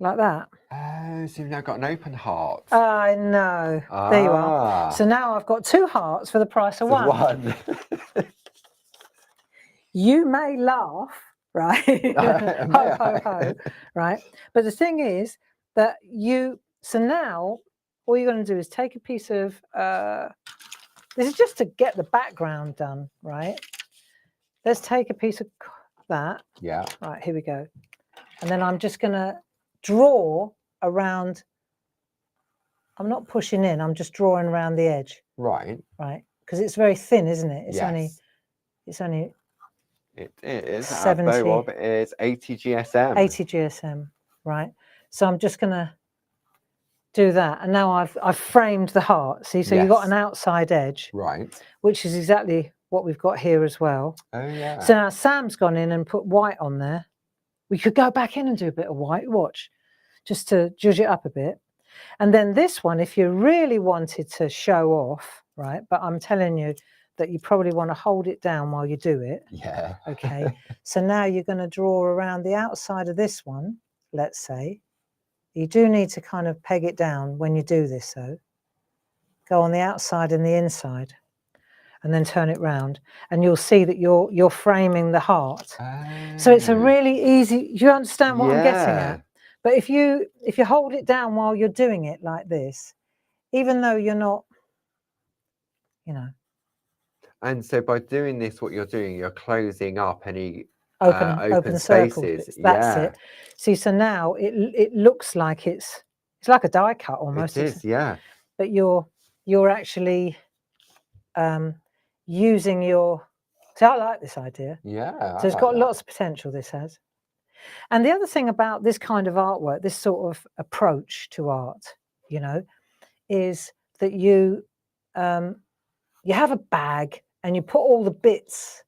Like that. Oh, so you've now got an open heart. I know. There you are. So now I've got two hearts for the price of one. You may laugh, right? Ho, ho, ho, right? But the thing is that so now all you're going to do is take a piece of, this is just to get the background done, right? Let's take a piece of that. Yeah. Right, here we go. And then I'm just going to draw around. I'm not pushing in, I'm just drawing around the edge. Right. Right. Because it's very thin, isn't it? It's only it is 70. It is 80 GSM. 80 GSM. Right. So I'm just gonna do that. And now I've framed the heart. See, so you've got an outside edge. Right. Which is exactly what we've got here as well. Oh yeah. So now Sam's gone in and put white on there. We could go back in and do a bit of white, watch, just to judge it up a bit. And then this one, if you really wanted to show off, right, but I'm telling you that you probably want to hold it down while you do it. Yeah. Okay. So now you're going to draw around the outside of this one, let's say. You do need to kind of peg it down when you do this, though. Go on the outside and the inside, and then turn it round, and you'll see that you're framing the heart. So it's a really easy. You understand what I'm getting at? But if you hold it down while you're doing it like this, even though you're not, you know. And so by doing this, what you're doing, you're closing up any open spaces. That's it. See, so now it looks like it's like a die cut almost. It is, yeah. But you're actually using your. See, I like this idea. Yeah. So it's got lots of potential. This has. And the other thing about this kind of artwork, this sort of approach to art, you know, is that you have a bag and you put all the bits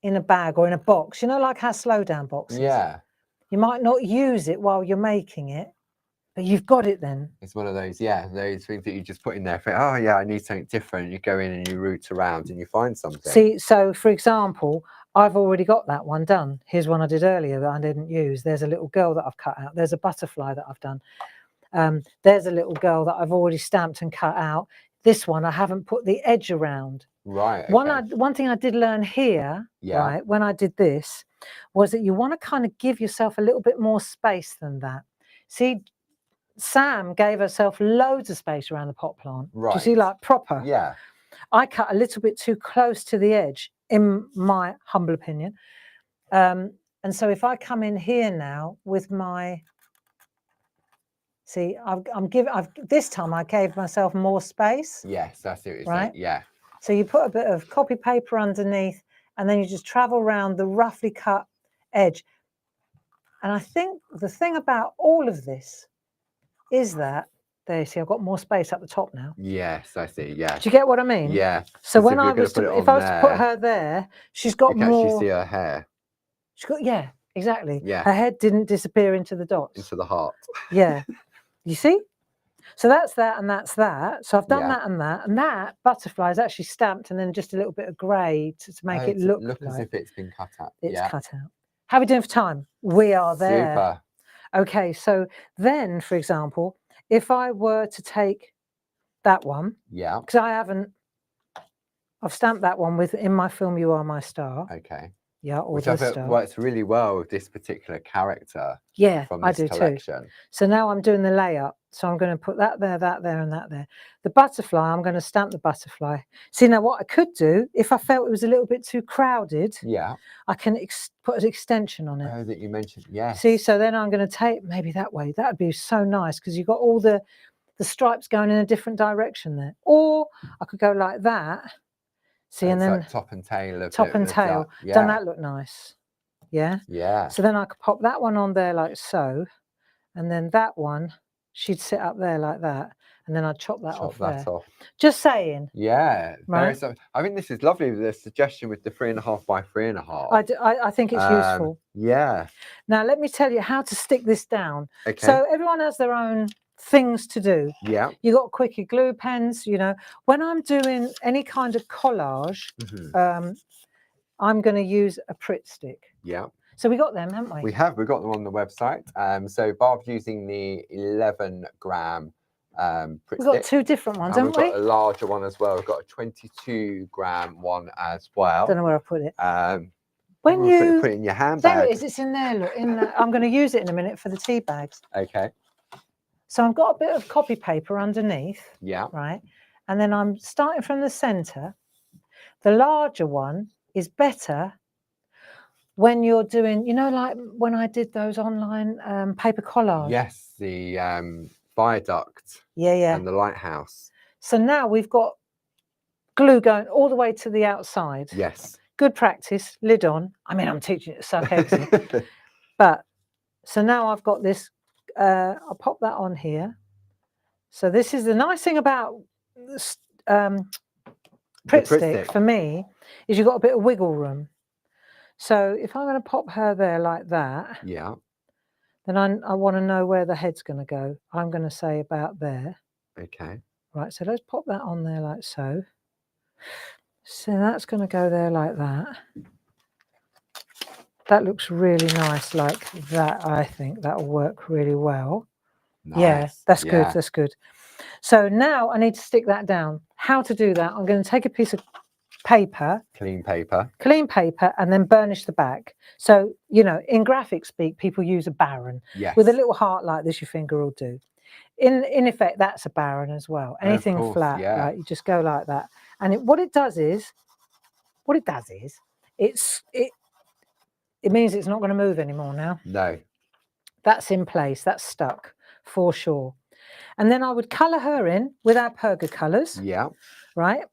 in a bag or in a box, you know, like our slow down boxes. Yeah. You might not use it while you're making it, but you've got it then. It's one of those, those things that you just put in there for, oh yeah, I need something different. You go in and you root around and you find something. See, so for example, I've already got that one done. Here's one I did earlier that I didn't use. There's a little girl that I've cut out. There's a butterfly that I've done. There's a little girl that I've already stamped and cut out. This one I haven't put the edge around. Right. Okay. One thing I did learn here, right, when I did this, was that you want to kind of give yourself a little bit more space than that. See, Sam gave herself loads of space around the pot plant. Right. Do you see, like proper? Yeah. I cut a little bit too close to the edge, in my humble opinion. And so if I come in here now with my, see, this time I gave myself more space. Yes, I see what you're saying. Yeah. So you put a bit of copy paper underneath, and then you just travel around the roughly cut edge. And I think the thing about all of this is that, there you see, I've got more space up the top now. Yes, I see, yeah. Do you get what I mean? Yeah. So when I was if I was to put her there, she's got more. You can actually see her hair. She's got, yeah, exactly. Yeah. Her head didn't disappear into the dots. Into the heart. Yeah. You see? So that's that and that's that. So I've done that and that. And that butterfly is actually stamped and then just a little bit of grey to make it look as if it's been cut out. It's cut out. How are we doing for time? We are there. Super. Okay, so then, for example, if I were to take that one. Yeah. Because I've stamped that one with in my film You Are My Star. Okay. Yeah, or which I think works really well with this particular character. Yeah, from this collection. Too. So now I'm doing the layup. So I'm going to put that there, and that there. The butterfly, I'm going to stamp the butterfly. See, now what I could do, if I felt it was a little bit too crowded, I can put an extension on it. Oh, that you mentioned, yes. See, so then I'm going to take maybe that way. That would be so nice because you've got all the stripes going in a different direction there. Or I could go like that. See, and it's then like top and tail of top and the tail. duck. Yeah. Doesn't that look nice? Yeah. Yeah. So then I could pop that one on there like so, and then that one, she'd sit up there like that, and then I'd chop that off there. Off. Just saying. Yeah. Right. I think this is lovely. The suggestion with the 3.5 by 3.5. I think it's useful. Yeah. Now let me tell you how to stick this down. Okay. So everyone has their own things to do. Yeah. You got quickie glue pens. You know, when I'm doing any kind of collage, I'm going to use a Pritt stick. Yeah. So we got them, haven't we? We have. We've got them on the website. So Barb's using the 11-gram Pritt We've got stick. two different ones, And haven't we? we've got a larger one as well. We've got a 22-gram one as well. Don't know where I put it. When you put it in your handbag. There it is. It's in there. Look, in there. I'm going to use it in a minute for the tea bags. Okay. So I've got a bit of copy paper underneath. Yeah. Right. And then I'm starting from the centre. The larger one is better when you're doing, you know, like when I did those online paper collage. Yes, the viaduct. Yeah. And the lighthouse. So now we've got glue going all the way to the outside. Yes. Good practice, lid on. I mean, I'm teaching it to suck eggs in. But, so now I've got this, I'll pop that on here. So this is the nice thing about this Pritt stick for me, is you've got a bit of wiggle room. So if I'm going to pop her there like that, yeah, then I want to know where the head's going to go. I'm going to say about there. Okay. Right, so let's pop that on there like so. So that's going to go there like that. That looks really nice like that. I think that'll work really well. Nice. Yeah, that's good. That's good. So now I need to stick that down. How to do that? I'm going to take a piece of paper, clean paper, and then burnish the back. So, you know, in graphic speak, people use a baron. Yes. With a little heart like this, your finger will do. In effect, that's a baron as well. Anything flat, right? You just go like that. And what it does is, it means it's not going to move anymore now. No. That's in place. That's stuck for sure. And then I would colour her in with our Perga colours. Yeah. Right?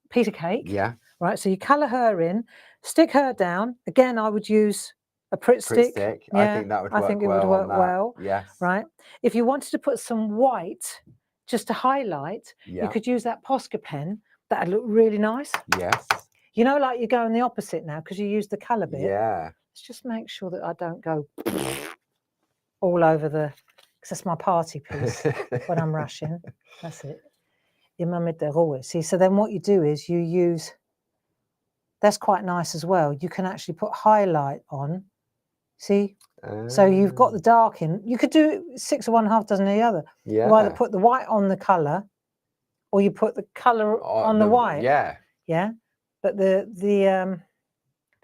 Piece of cake. Yeah. Right, so you colour her in, stick her down. Again, I would use a Pritt stick. Yeah, I think that would work well. I think it would work well. Yes. Right. If you wanted to put some white just to highlight, you could use that Posca pen. That'd look really nice. Yes. You know, like you're going the opposite now because you use the colour bit. Yeah. Let's just make sure that I don't go all over the, because that's my party piece when I'm rushing. That's it. See, so then what you do is you use, that's quite nice as well. You can actually put highlight on. See? So you've got the dark in. You could do 6 of one, half dozen of the other. Yeah. You either put the white on the colour or you put the colour on the white. Yeah. Yeah. But this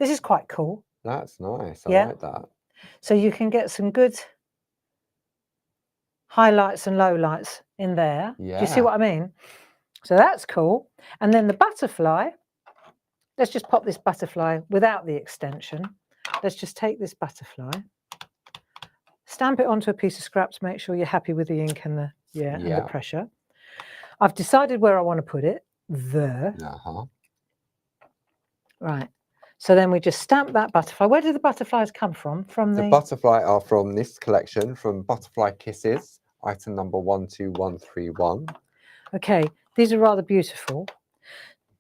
is quite cool. That's nice. I like that. So you can get some good highlights and lowlights in there. Yeah. Do you see what I mean? So that's cool. And then the butterfly, let's just pop this butterfly without the extension. Let's just take this butterfly, stamp it onto a piece of scrap to make sure you're happy with the ink and the and the pressure. I've decided where I want to put it. There. Right. So then we just stamp that butterfly. Where did the butterflies come from? The butterfly are from this collection, from Butterfly Kisses, item number 12131. Okay, these are rather beautiful.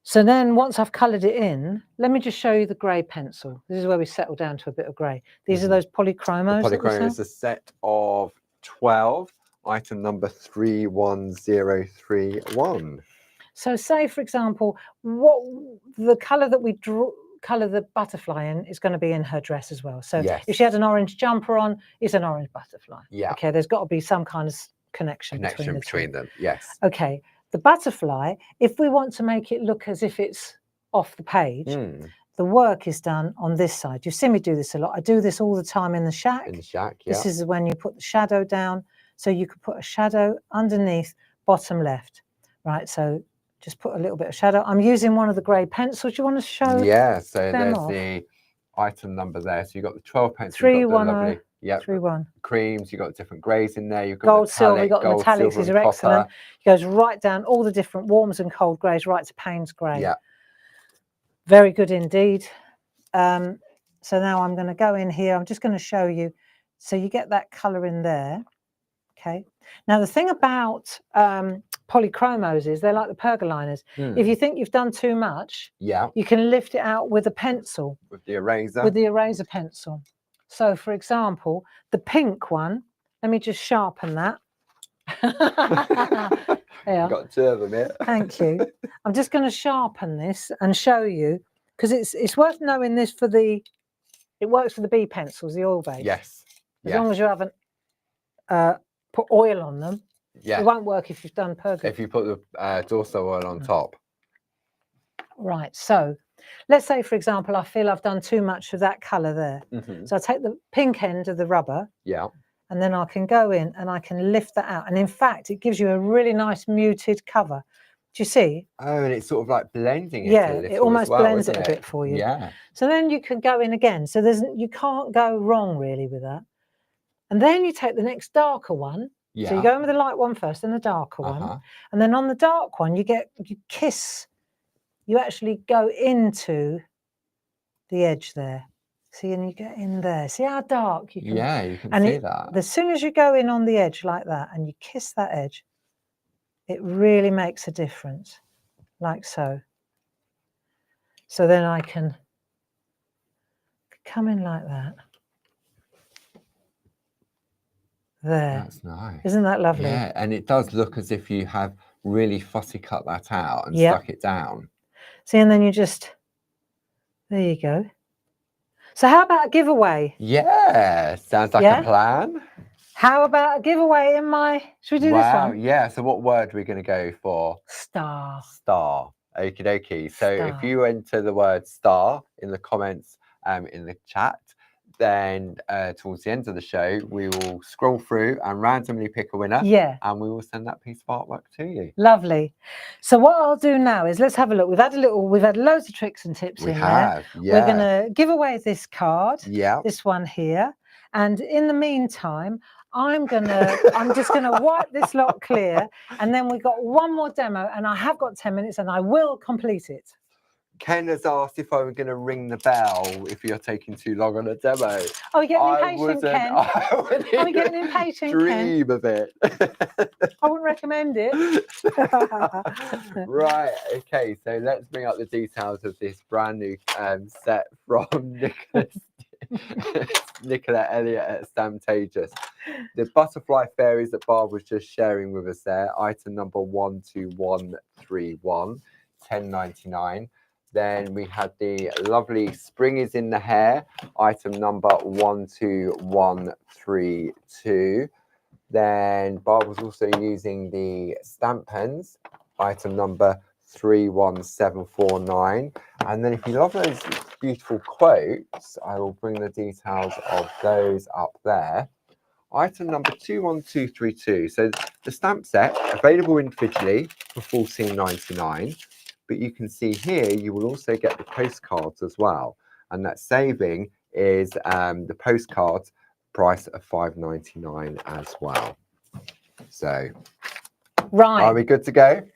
So then once I've coloured it in, let me just show you the grey pencil. This is where we settle down to a bit of grey. These are those polychromos. The polychromos is a set of 12, item number 31031. So say, for example, what the colour that we colour the butterfly in is going to be in her dress as well. So if she had an orange jumper on, it's an orange butterfly. Yeah. Okay, there's got to be some kind of connection between them. Yes. Okay. The butterfly, if we want to make it look as if it's off the page, the work is done on this side. You see me do this a lot. I do this all the time in the shack. In the shack, yeah. This is when you put the shadow down. So you could put a shadow underneath, bottom left. Right, so just put a little bit of shadow. I'm using one of the grey pencils. Do you want to show? Yeah, so there's the item number there. So you've got the 12 pencils. 310. Yep. 3-1. Creams, you've got different greys in there. You've got gold, silver, you've got gold, metallics, these are excellent. It goes right down all the different warms and cold greys, right to Payne's grey. Yeah. Very good indeed. So now I'm going to go in here. I'm just going to show you. So you get that colour in there. Okay. Now the thing about polychromos is they're like the pergoliners. If you think you've done too much, you can lift it out with a pencil. With the eraser? With the eraser pencil. So for example, the pink one, let me just sharpen that. There. Got two of them here. Thank you. I'm just going to sharpen this and show you, because it's worth knowing this for the, it works for the B pencils, the oil base. Yes. As long as you haven't put oil on them. Yeah. It won't work if you've done pergola. If you put the Dorso oil on top. Right. So let's say, for example, I feel I've done too much of that colour there. So I take the pink end of the rubber. Yeah. And then I can go in and I can lift that out. And in fact, it gives you a really nice muted cover. Do you see? Oh, and it's sort of like blending it. Yeah, it almost blends it a bit for you. Yeah. So then you can go in again. So you can't go wrong really with that. And then you take the next darker one. Yeah. So you go in with the light one first, then the darker one. And then on the dark one, you actually go into the edge there. See, and you get in there. See how dark you can. Yeah, you can see that. As soon as you go in on the edge like that and you kiss that edge, it really makes a difference, like so. So then I can come in like that. There. That's nice. Isn't that lovely? Yeah, and it does look as if you have really fussy cut that out and stuck it down. See, and then you just, there you go. So how about a giveaway? Yeah, sounds like a plan. How about a giveaway in my, should we do this one? Yeah, so what word are we going to go for? Star. Star. Okie dokie. So if you enter the word star in the comments in the chat, then towards the end of the show, we will scroll through and randomly pick a winner. Yeah. And we will send that piece of artwork to you. Lovely. So what I'll do now is let's have a look. We've had loads of tricks and tips in there. Yeah. We're going to give away this card. Yeah. This one here. And in the meantime, I'm just gonna wipe this lot clear, and then we've got one more demo, and I have got 10 minutes, and I will complete it. Ken has asked if I was going to ring the bell if you're taking too long on a demo. Oh, you're getting impatient, Ken. Are we getting impatient, Dream Ken? of it. I wouldn't recommend it. Right, okay, so let's bring up the details of this brand new set from Nicola Elliott at Stamptagious. The butterfly fairies that Barb was just sharing with us there, item number 12131, $10.99. Then we had the lovely Spring is in the Hair, item number 12132. Then Barb was also using the stamp pens, item number 31749. And then if you love those beautiful quotes, I will bring the details of those up there. Item number 21232. So the stamp set available individually for $14.99. But you can see here, you will also get the postcards as well. And that saving is the postcards price of $5.99 as well. So, right. Are we good to go?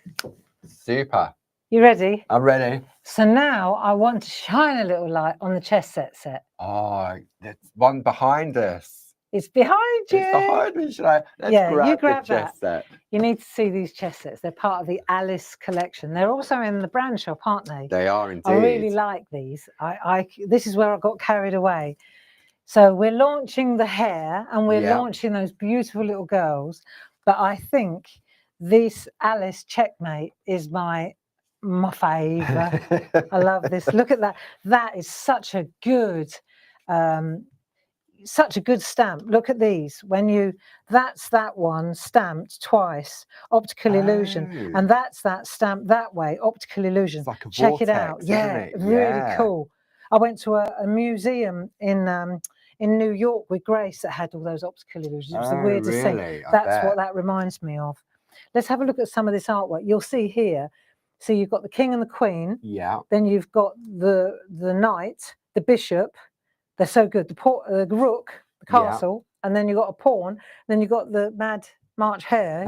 Super. You ready? I'm ready. So now I want to shine a little light on the chess set. Oh, there's one behind us. It's behind you. It's behind me. Should I? Let's grab the chess set. You need to see these chess sets. They're part of the Alice collection. They're also in the brand shop, aren't they? They are indeed. I really like these. This is where I got carried away. So we're launching the hair and we're launching those beautiful little girls. But I think this Alice Checkmate is my favourite. I love this. Look at that. That is such a good stamp. Look at these. That's that one stamped twice, optical illusion, and that's that stamped that way, optical illusion. It's like a Check vortex, it out. isn't it? Really cool. I went to a museum in New York with Grace that had all those optical illusions. It was the weirdest thing. That's what that reminds me of. Let's have a look at some of this artwork. You'll see here. So you've got the king and the queen. Yeah. Then you've got the knight, the bishop. They're so good. The rook, the castle, and then you've got a pawn. Then you've got the mad March hare.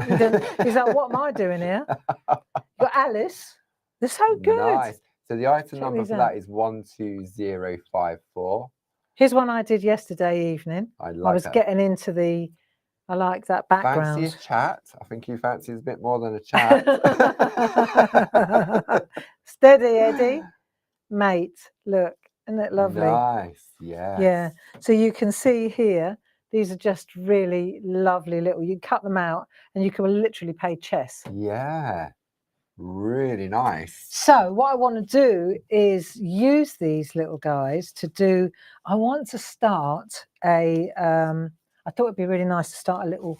He's like, what am I doing here? You've got Alice. They're so good. Nice. So the item Check number these for out. that is 12054. Here's one I did yesterday evening. I I like was that. getting into the, I like that background. Fancy a chat. I think you fancy a bit more than a chat. Steady, Eddie. Mate, look, isn't it lovely? Nice, yes. Yeah. So you can see here, these are just really lovely little, you cut them out and you can literally play chess. Yeah, really nice. So what I want to do is use these little guys to do, I want to start a, I thought it'd be really nice to start a little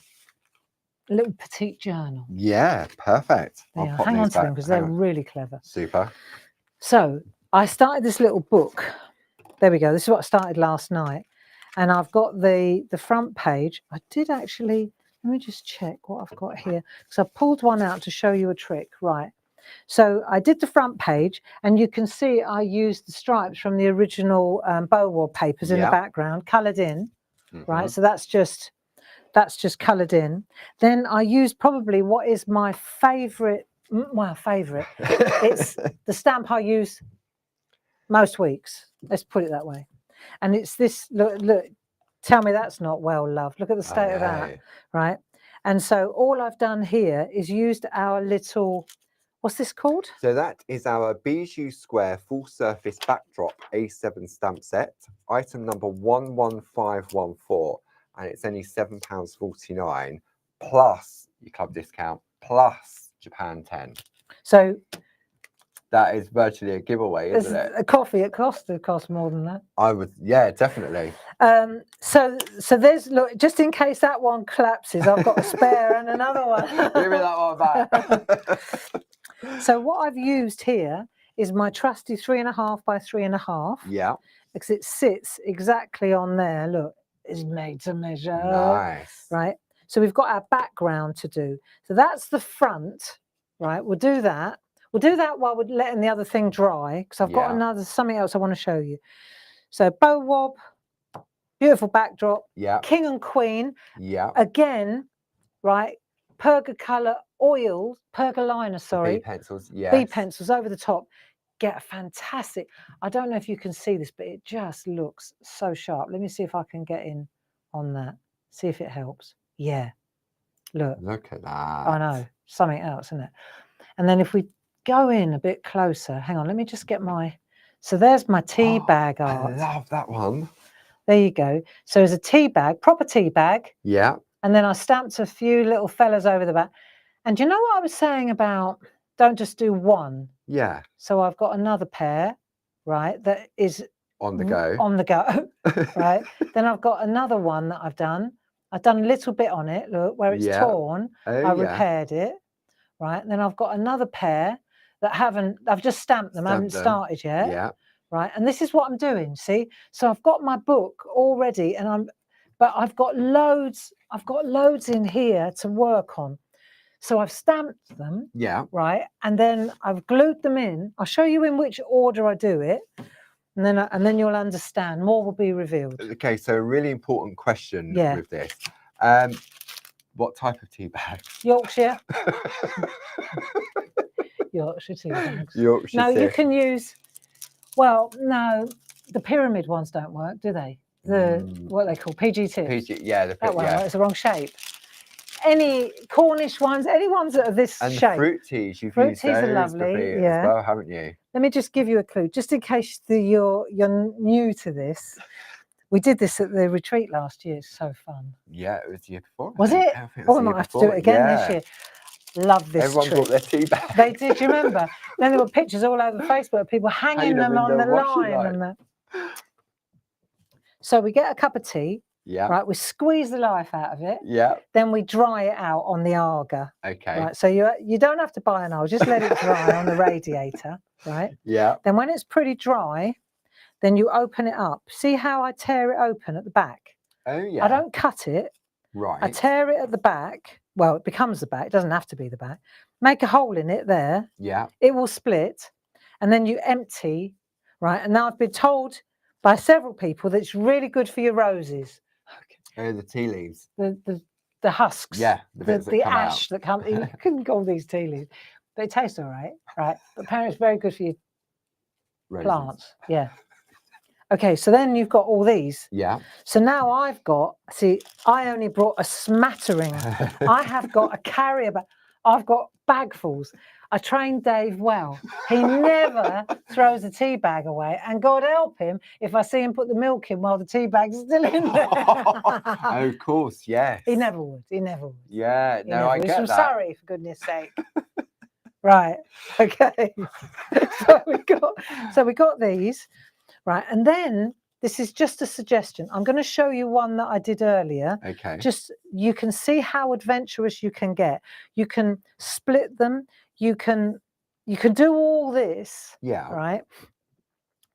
petite journal. Yeah, perfect. There, I'll pop hang these on to them back. because Hang they're on. really clever. Super. So I started this little book. There we go. This is what I started last night. And I've got the front page. I did actually, let me just check what I've got here. So I pulled one out to show you a trick. Right. So I did the front page and you can see I used the stripes from the original bow wallpapers in the background, coloured in. Right. So that's just coloured in. Then I used probably what is my favourite, it's the stamp I use most weeks. Let's put it that way. And it's this, look, tell me that's not well loved. Look at the state of that, right? And so all I've done here is used our little, what's this called? So that is our Bijou Square Full Surface Backdrop A7 stamp set, item number 11514, and it's only £7.49 plus your club discount plus Japan 10. So that is virtually a giveaway, isn't it? A coffee, it cost more than that. I would, yeah, definitely. So there's, look, just in case that one collapses, I've got a spare and another one. Give me that one back. So what I've used here is my trusty 3.5 by 3.5. Yeah. Because it sits exactly on there. Look, it's made to measure. Nice. Right. So we've got our background to do. So that's the front. Right. We'll do that. We'll do that while we're letting the other thing dry. Because I've got something else I want to show you. So bow wob, beautiful backdrop. Yeah. King and queen. Yeah. Again, right. Pergolina oils, Pergolina, sorry. B pencils, yes. B pencils over the top. Get a fantastic, I don't know if you can see this, but it just looks so sharp. Let me see if I can get in on that. See if it helps. Yeah. Look at that. I know. Something else, isn't it? And then if we go in a bit closer, hang on, let me just get my, so there's my tea bag art. I love that one. There you go. So it's a tea bag, proper tea bag. Yeah. And then I stamped a few little fellas over the back. And do you know what I was saying about don't just do one? Yeah. So I've got another pair, right, that is on the go. On the go, right? Then I've got another one that I've done. I've done a little bit on it, look, where it's torn. I repaired it, right? And then I've got another pair that I've just stamped them, I haven't started yet. Yeah. Right, and this is what I'm doing, see? So I've got my book already but I've got loads in here to work on. So I've stamped them, right, and then I've glued them in. I'll show you in which order I do it, and then you'll understand. More will be revealed. Okay, so a really important question with this. What type of tea bags? Yorkshire. Yorkshire tea bags. Yorkshire no, tea. You can use, well, no, the pyramid ones don't work, do they? What they call PG tips. PG, yeah. That one, right? It's the wrong shape. Any Cornish ones, any ones that are this shape. And fruit teas, you've used those are lovely, as well, haven't you? Let me just give you a clue, just in case you're new to this. We did this at the retreat last year. It's so fun. Yeah, it was the year before. Was it? Oh, I might have to do it again this year. Love this Everyone brought their tea bags. They did, do you remember? Then there were pictures all over Facebook of people hanging them on the line. So we get a cup of tea. Yeah. Right, we squeeze the life out of it. Yeah. Then we dry it out on the Arga. Okay. Right, so you don't have to buy an Arga, just let it dry on the radiator. Right. Yeah. Then when it's pretty dry, then you open it up. See how I tear it open at the back? Oh yeah. I don't cut it. Right. I tear it at the back. Well, it becomes the back. It doesn't have to be the back. Make a hole in it there. Yeah. It will split, and then you empty. Right. And now I've been told by several people that it's really good for your roses. Oh, the tea leaves. The husks. Yeah, the ash that comes. You couldn't call these tea leaves, but it tastes all right, right? But apparently, it's very good for your Roses. plants. Yeah. Okay, so then you've got all these. Yeah. So now I've got, see, I only brought a smattering. I have got a carrier bag. I've got bagfuls. I trained Dave well. He never throws a tea bag away, and God help him if I see him put the milk in while the tea bag's still in there. Oh, of course, yes. He never would. He never would. Yeah, He no, never I would. get So that. sorry, for goodness sake. Right. Okay. So we got these, right, and then this is just a suggestion. I'm going to show you one that I did earlier. Okay. Just you can see how adventurous you can get. You can split them. You can do all this, Yeah. right,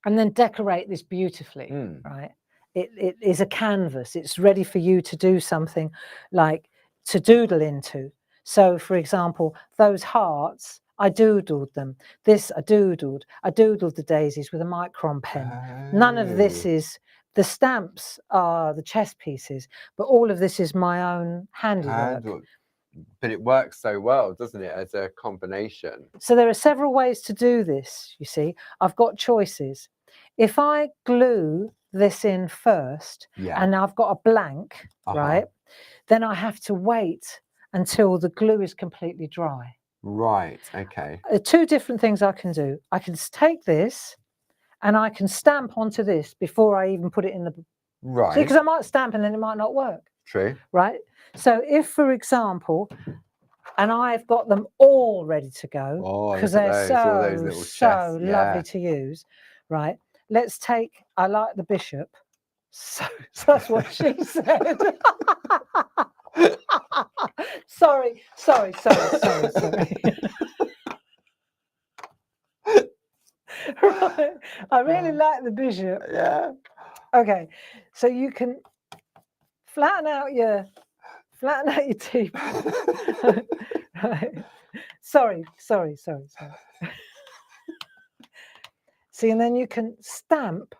and then decorate this beautifully, right. It is a canvas. It's ready for you to do something like to doodle into. So, for example, those hearts, I doodled them. This I doodled the daisies with a micron pen. None of this Oh. is, the stamps are the chess pieces, but all of this is my own handiwork. But it works so well, doesn't it, as a combination? So there are several ways to do this, you see. I've got choices. If I glue this in first, and I've got a blank, right, then I have to wait until the glue is completely dry. Right, okay. Two different things I can do. I can take this and I can stamp onto this before I even put it in the... Right. Because I might stamp and then it might not work. True. Right? So if, for example, and I've got them all ready to go, because they're so lovely to use, right? Let's take, I like the bishop. So that's what she said. Sorry. Right. I really like the bishop. Yeah. Okay. So you can flatten out your teeth. Right. Sorry. See, and then you can stamp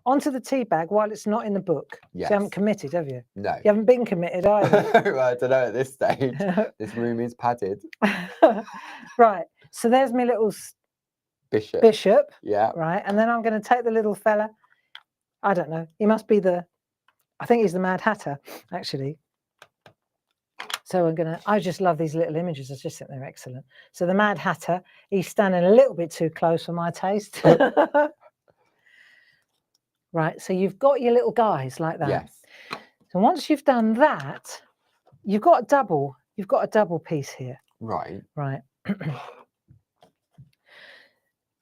onto the tea bag while it's not in the book. Yes. So you haven't committed, have you? No. You haven't been committed, either. Well, I don't know at this stage. This room is padded. Right. So there's my little bishop. Yeah. Right. And then I'm going to take the little fella. I don't know. He must be I think he's the Mad Hatter, actually. So I just love these little images. I just think they're excellent. So the Mad Hatter, he's standing a little bit too close for my taste. Right, so you've got your little guys like that. Yes. So once you've done that, you've got a double piece here. Right. Right.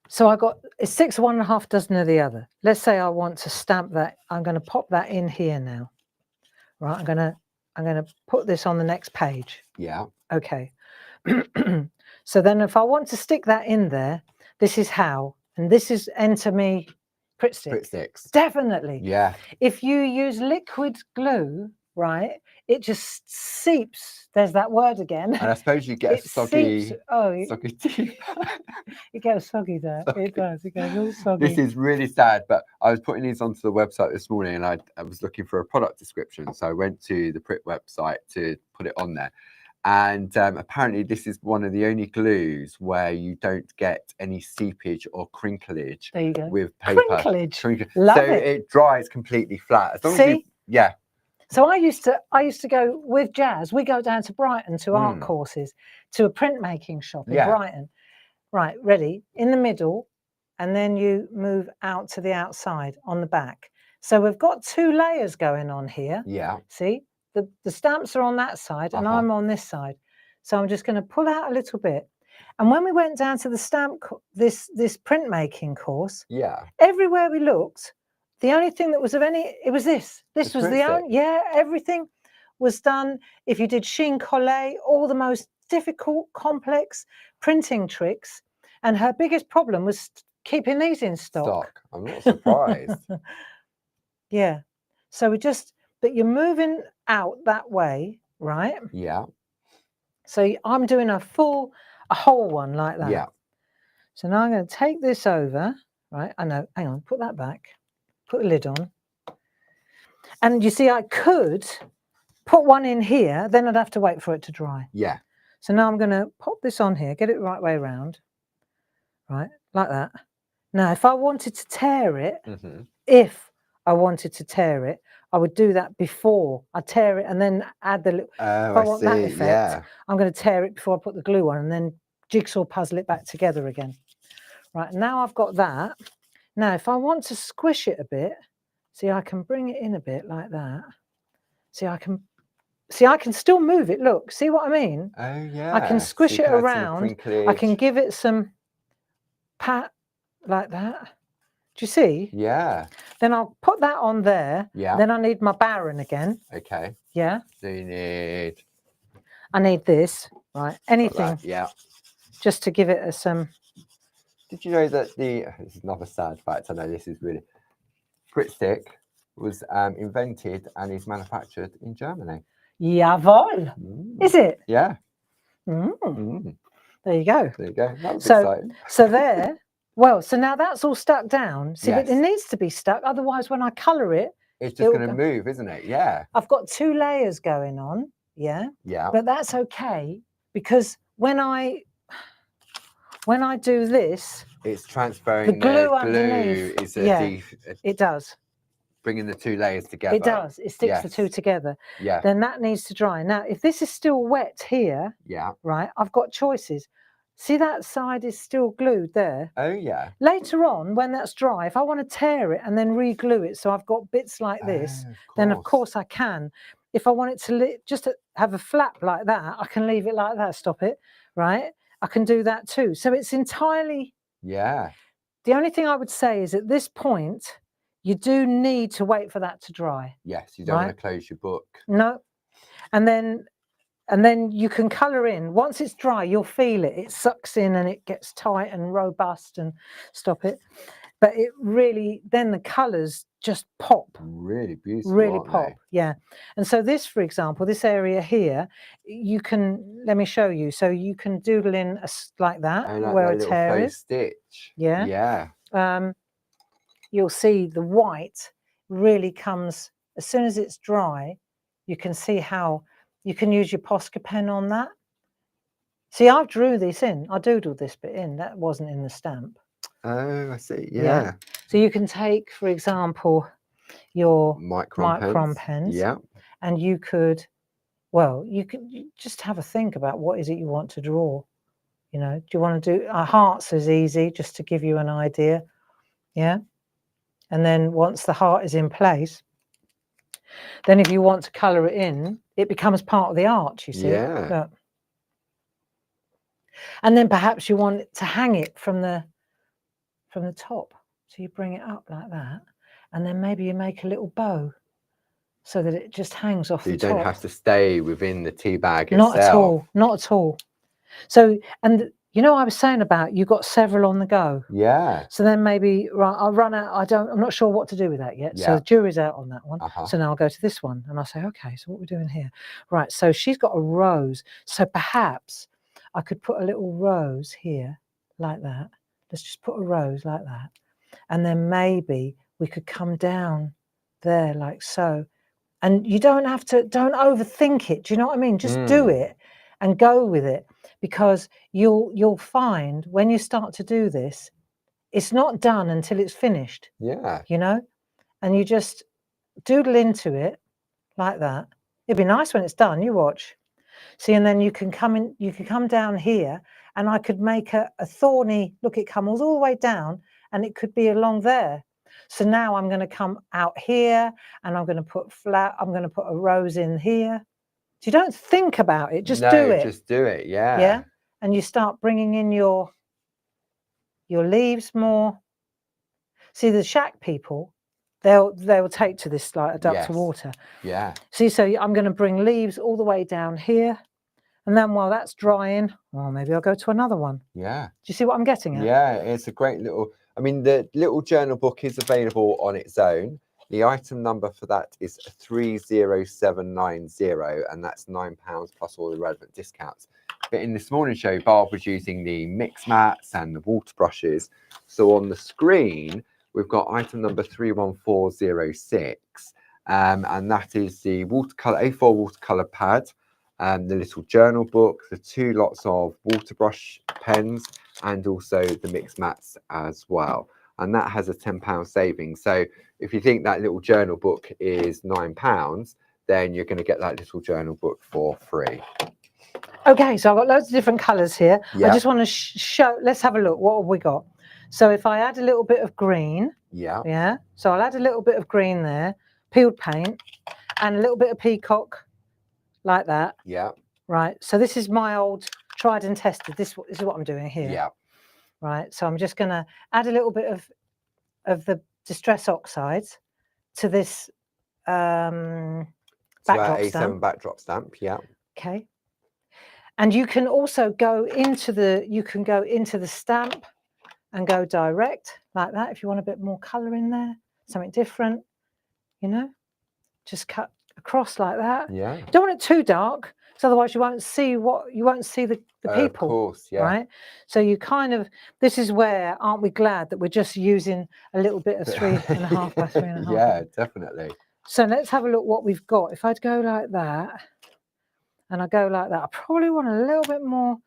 So it's 6 of one and a half dozen of the other. Let's say I want to stamp that. I'm going to pop that in here now. Right, I'm going to put this on the next page. Yeah. Okay. So then if I want to stick that in there, this is how, and this is enter me Pritt stick. Pritt sticks. Definitely. Yeah. If you use liquid glue, right, it just seeps. There's that word again. And I suppose you get a soggy tea. It goes soggy there. Soggy. It does. It goes all soggy. This is really sad, but I was putting these onto the website this morning and I was looking for a product description. So I went to the Pritt website to put it on there. And apparently this is one of the only glues where you don't get any seepage or crinklage there you go. With paper. Crinklage. Love so it dries completely flat. As long See? As yeah. So I used to go with Jazz. We go down to Brighton to art courses, to a printmaking shop in Brighton. Right, ready, in the middle, and then you move out to the outside on the back. So we've got 2 layers going on here. Yeah. See? The stamps are on that side and I'm on this side. So I'm just going to pull out a little bit. And when we went down to the this printmaking course, everywhere we looked, the only thing that was of any, it was this. This was the only, everything was done. If you did sheen collé, all the most difficult, complex printing tricks. And her biggest problem was keeping these in stock. I'm not surprised. Yeah. So but you're moving out that way, right? Yeah. So I'm doing a whole one like that. Yeah. So now I'm going to take this over, right? I know, hang on, put that back, put the lid on. And you see, I could put one in here, then I'd have to wait for it to dry. Yeah. So now I'm going to pop this on here, get it the right way around, right? Like that. Now, if I wanted to tear it, Hmm. if I wanted to tear it, I would do that before I tear it and then add the. Oh, If I I want that see. effect, Yeah. I'm going to tear it before I put the glue on and then jigsaw puzzle it back together again. Right, now I've got that. Now, if I want to squish it a bit, see, I can bring it in a bit like that. See, I can still move it. Look, see what I mean? Oh, yeah. I can So squish you it can add some around. I can crinklage. give it some pat like that. Do you see? Yeah. Then I'll put that on there. Yeah. Then I need my Baron again. Okay. Yeah. So you need I need this, right? got Anything that. Yeah. just to give it some. Did you know that this is another sad fact? I know this is really Grit stick was invented and is manufactured in Germany. Jawohl. Is it? Yeah. Mm. There you go. There you go. That was So, exciting. so there. Well, so now that's all stuck down. See, but Yes. it needs to be stuck. Otherwise, when I colour it, It's just it'll going to go- move, isn't it? Yeah. I've got 2 layers going on. Yeah. Yeah. But that's okay because when I do this, It's transferring the glue underneath. is It does. bringing the 2 layers together. It does. It sticks the 2 together. Yeah. Then that needs to dry. Now, if this is still wet here, Yeah. right, I've got choices. See, that side is still glued there. Oh, yeah. Later on, when that's dry, if I want to tear it and then re-glue it, so I've got bits like this, then of course I can. If I want it to just to have a flap like that, I can leave it like that, stop it, right? I can do that too. So it's entirely... Yeah. The only thing I would say is at this point, you do need to wait for that to dry. Yes, you don't want to close your book. No. And then you can colour in. Once it's dry, you'll feel it. It sucks in and it gets tight and robust and stop it. But it really, then the colours just pop. Really beautiful, Really aren't pop. they? Yeah. And so this, for example, this area here, you can, let me show you. So you can doodle in like that, Oh, like where that a little tear faux is. stitch. Yeah. Yeah. You'll see the white really comes, as soon as it's dry, you can see how you can use your Posca pen on that. See, I drew this in. I doodled this bit in. That wasn't in the stamp. Oh, I see. Yeah. So you can take, for example, your micron pens. Yeah. And you could, well, you just have a think about what is it you want to draw. You know, do you want to do hearts is easy, just to give you an idea. Yeah. And then once the heart is in place, then if you want to colour it in, it becomes part of the art, you see. Yeah. Look. And then perhaps you want to hang it from the top. So you bring it up like that. And then maybe you make a little bow so that it just hangs off the top. You don't have to stay within the tea bag itself. itself. Not at all. Not at all. So, and you know, I was saying about you got several on the go. Yeah. So then maybe, right, I'll run out. I'm not sure what to do with that yet. Yeah. So the jury's out on that one. Uh-huh. So now I'll go to this one and I'll say, okay, so what are we doing here? Right. So she's got a rose. So perhaps I could put a little rose here like that. Let's just put a rose like that. And then maybe we could come down there like so. And you don't have to, don't overthink it. Do you know what I mean? Just do it and go with it, because you'll find when you start to do this, it's not done until it's finished. Yeah. You know, and you just doodle into it like that. It'd be nice when it's done. You watch. See, and then you can come in, you can come down here and I could make a thorny, look, it comes all the way down and it could be along there. So now I'm going to come out here and I'm going to put I'm going to put a rose in here. So you don't think about it, just do it. Just do it. Yeah. Yeah. And you start bringing in your leaves more. See, the shack people, they'll take to this like a duck to water. Yeah. See, so I'm going to bring leaves all the way down here. And then while that's drying, well, maybe I'll go to another one. Yeah. Do you see what I'm getting at? Yeah, it's a great little, I mean, the little journal book is available on its own. The item number for that is 30790, and that's £9 plus all the relevant discounts. But in this morning show, Barb was using the mix mats and the water brushes. So on the screen, we've got item number 31406, and that is the watercolor A4 watercolor pad, the little journal book, the 2 lots of water brush pens, and also the mix mats as well. and that has a £10 saving. So if you think that little journal book is £9, then you're going to get that little journal book for free. Okay, so I've got loads of different colours here. Yeah. I just want to show, let's have a look. What have we got? So if I add a little bit of green, Yeah. So I'll add a little bit of green there, peeled paint, and a little bit of peacock, like that. Yeah. Right, so this is my old tried and tested. This is what I'm doing here. Yeah. Right, so I'm just going to add a little bit of the Distress Oxides to this So backdrop A7 stamp. backdrop stamp. Yeah. Okay. And you can also go into the stamp and go direct like that if you want a bit more colour in there, something different, you know, just cut across like that. Yeah. Don't want it too dark, because otherwise you won't see the people. Of course, yeah. Right. So you kind of, this is where, aren't we glad that we're just using a little bit of 3.5 by 3.5? Yeah, definitely. So let's have a look what we've got. If I'd go like that, and I go like that, I probably want a little bit more.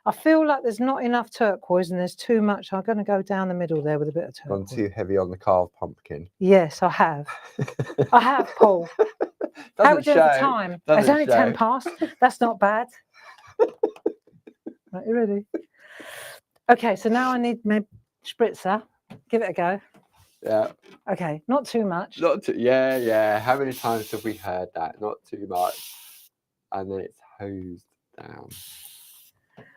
I feel like there's not enough turquoise and there's too much. I'm going to go down the middle there with a bit of turquoise. Gone too heavy on the carved pumpkin. Yes, I have. I have, Paul. How are we doing for time? It's only 10 past. That's not bad. Right, you ready? Okay, so now I need my spritzer. Give it a go. Yeah. Okay, not too much. Not too, yeah. How many times have we heard that? Not too much. And then it's hosed down.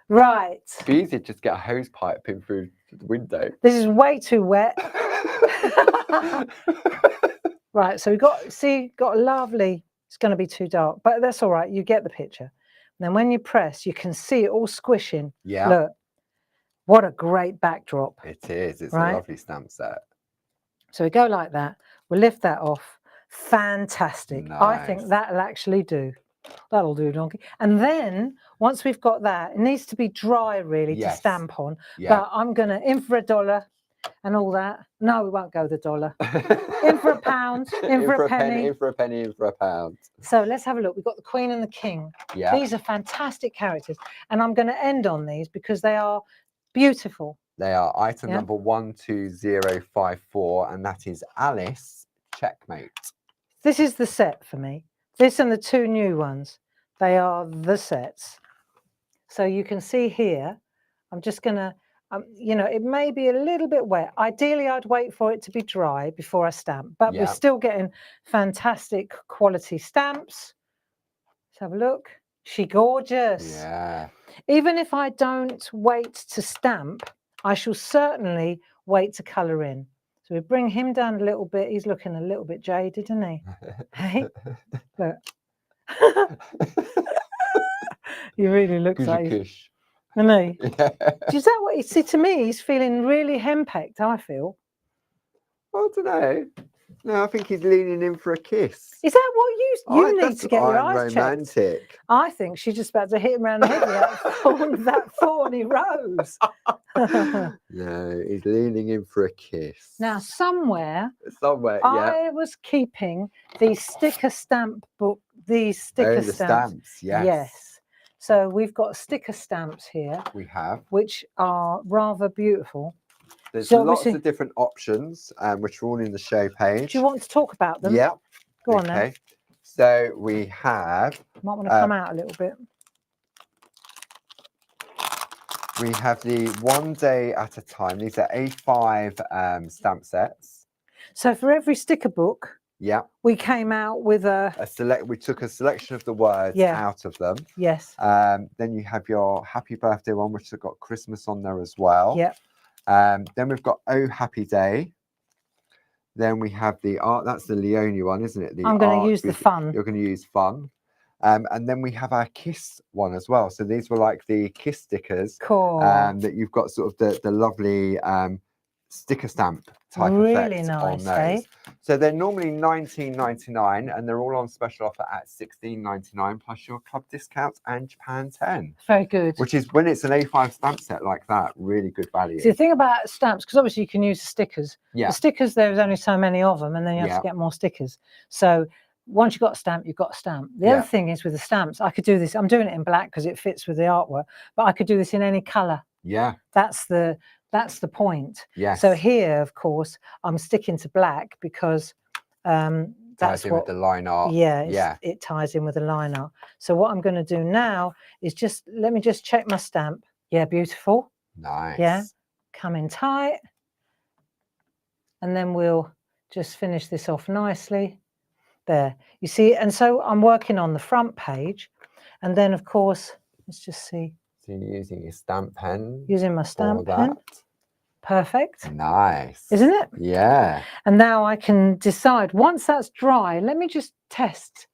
Right. It'd be easy to just get a hose pipe in through the window. This is way too wet. Right, so we've got a lovely, it's going to be too dark, but that's all right. You get the picture. And then when you press, you can see it all squishing. Yeah. Look, what a great backdrop. It is. It's right? a lovely stamp set. So we go like that. We'll lift that off. Fantastic. Nice. I think that'll actually do. That'll do, donkey. And then once we've got that, it needs to be dry really to stamp on. Yeah. But I'm going to in for $1 and all that. No, we won't go the $1. In for £1, in for a penny. In for a penny, in for £1. So let's have a look. We've got the Queen and the King. Yeah. These are fantastic characters. And I'm going to end on these because they are beautiful. They are item number 12054, and that is Alice Checkmate. This is the set for me. This and the two new ones. They are the sets. So you can see here, I'm just going to, you know, it may be a little bit wet. Ideally, I'd wait for it to be dry before I stamp, but we're still getting fantastic quality stamps. Let's have a look. She gorgeous. Yeah. Even if I don't wait to stamp, I shall certainly wait to colour in. So we bring him down a little bit. He's looking a little bit jaded, isn't he? Hey, look. He really looks like he's, isn't he? Yeah. Is that what he see to me? He's feeling really henpecked, I feel. I don't know. No, I think he's leaning in for a kiss. Is that what you need to get your eyes romantic. Checked? I think she's just about to hit him around the head with that thorny rose. No, he's leaning in for a kiss. Now, somewhere, I was keeping the sticker stamp book, these sticker stamps. Yes. Yes. So we've got sticker stamps here. We have. Which are rather beautiful. There's lots of different options, which are all in the show page. Do you want to talk about them? Yeah. Go on then. So we have... Might want to come out a little bit. We have the 1 day at a time. These are A5 stamp sets. So for every sticker book, we came out with we took a selection of the words out of them. Yes. Then you have your happy birthday one, which has got Christmas on there as well. Yeah. Then we've got Oh Happy Day. Then we have the art. That's the Leonie one, isn't it? I'm going to use the fun. You're going to use fun. And then we have our kiss one as well. So these were like the kiss stickers. Cool. That you've got sort of the lovely sticker stamp type effect nice, on those. So they're normally $19.99 and they're all on special offer at $16.99 plus your club discounts and Japan 10. Very good. Which is when it's an A5 stamp set like that, really good value. See, the thing about stamps, because obviously you can use the stickers. Yeah. The stickers, there's only so many of them and then you have to get more stickers. So once you've got a stamp, you've got a stamp. The other thing is with the stamps, I could do this. I'm doing it in black because it fits with the artwork, but I could do this in any colour. Yeah. That's the point. Yes. So here, of course, I'm sticking to black because ties that's in what with the line art. yeah, it ties in with the line art. So what I'm going to do now is let me just check my stamp. Yeah, beautiful. Nice. Yeah, come in tight. And then we'll just finish this off nicely. There, you see, and so I'm working on the front page. And then, of course, let's just see. So you're using your stamp pen? Using my stamp pen. Perfect. Nice. Isn't it? Yeah. And now I can decide, once that's dry, let me just test.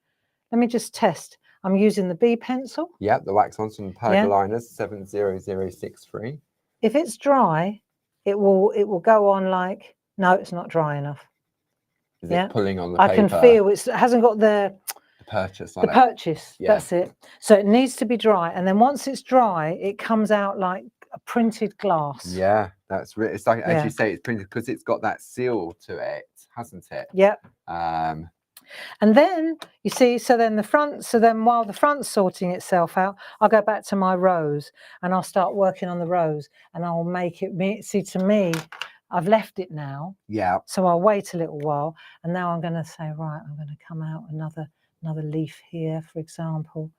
I'm using the B pencil. Yep, the wax ones from Pergoliners 70063. If it's dry, it will go on like, no, it's not dry enough. Is it pulling on the I paper? can feel it hasn't got the purchase on the purchase. Yeah. That's it. So it needs to be dry, and then once it's dry, it comes out like a printed glass. Yeah, that's really, it's like, as you say, it's printed because it's got that seal to it, hasn't it? Yep. And then you see, so then while the front's sorting itself out, I'll go back to my rows and I'll start working on the rows, and I'll make it see, to me, I've left it now. Yeah. So I'll wait a little while, and now I'm going to say, right, I'm going to come out another leaf here, for example.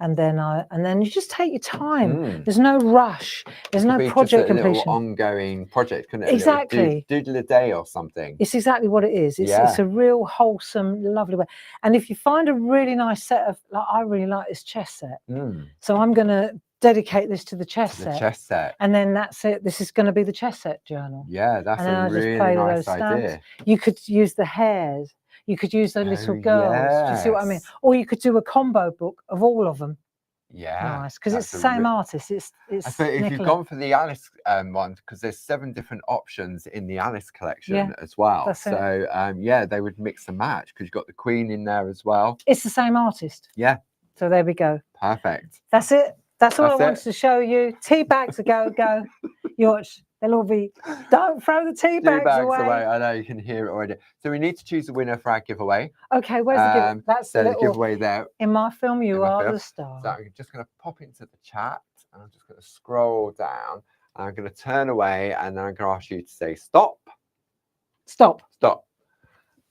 And then you just take your time. There's no rush. There's no project completion. Little ongoing project, couldn't it? Exactly. Doodle a day or something. It's exactly what it is. It's a real wholesome, lovely way. And if you find a really nice set of, like, I really like this chess set. So I'm going to dedicate this to the chess set. The chess set. And then that's it. This is going to be the chess set journal. Yeah, that's a really nice idea. You could use the hairs. You could use the little girls. Do you see what I mean? Or you could do a combo book of all of them. Yeah, nice, because it's the same artist. It's I suppose if you've gone for the Alice one, because there's 7 different options in the Alice collection as well. So yeah, they would mix and match because you've got the Queen in there as well. It's the same artist. Yeah. So there we go. Perfect. That's it. That's all I wanted to show you. Tea bags, go. You watch. They'll all be. Don't throw the tea bags away. I know, you can hear it already. So we need to choose a winner for our giveaway. Okay, where's the giveaway? That's the giveaway there. In my film, you are the star. So I'm just going to pop into the chat, and I'm just going to scroll down, and I'm going to turn away, and then I'm going to ask you to say stop. Stop. Stop.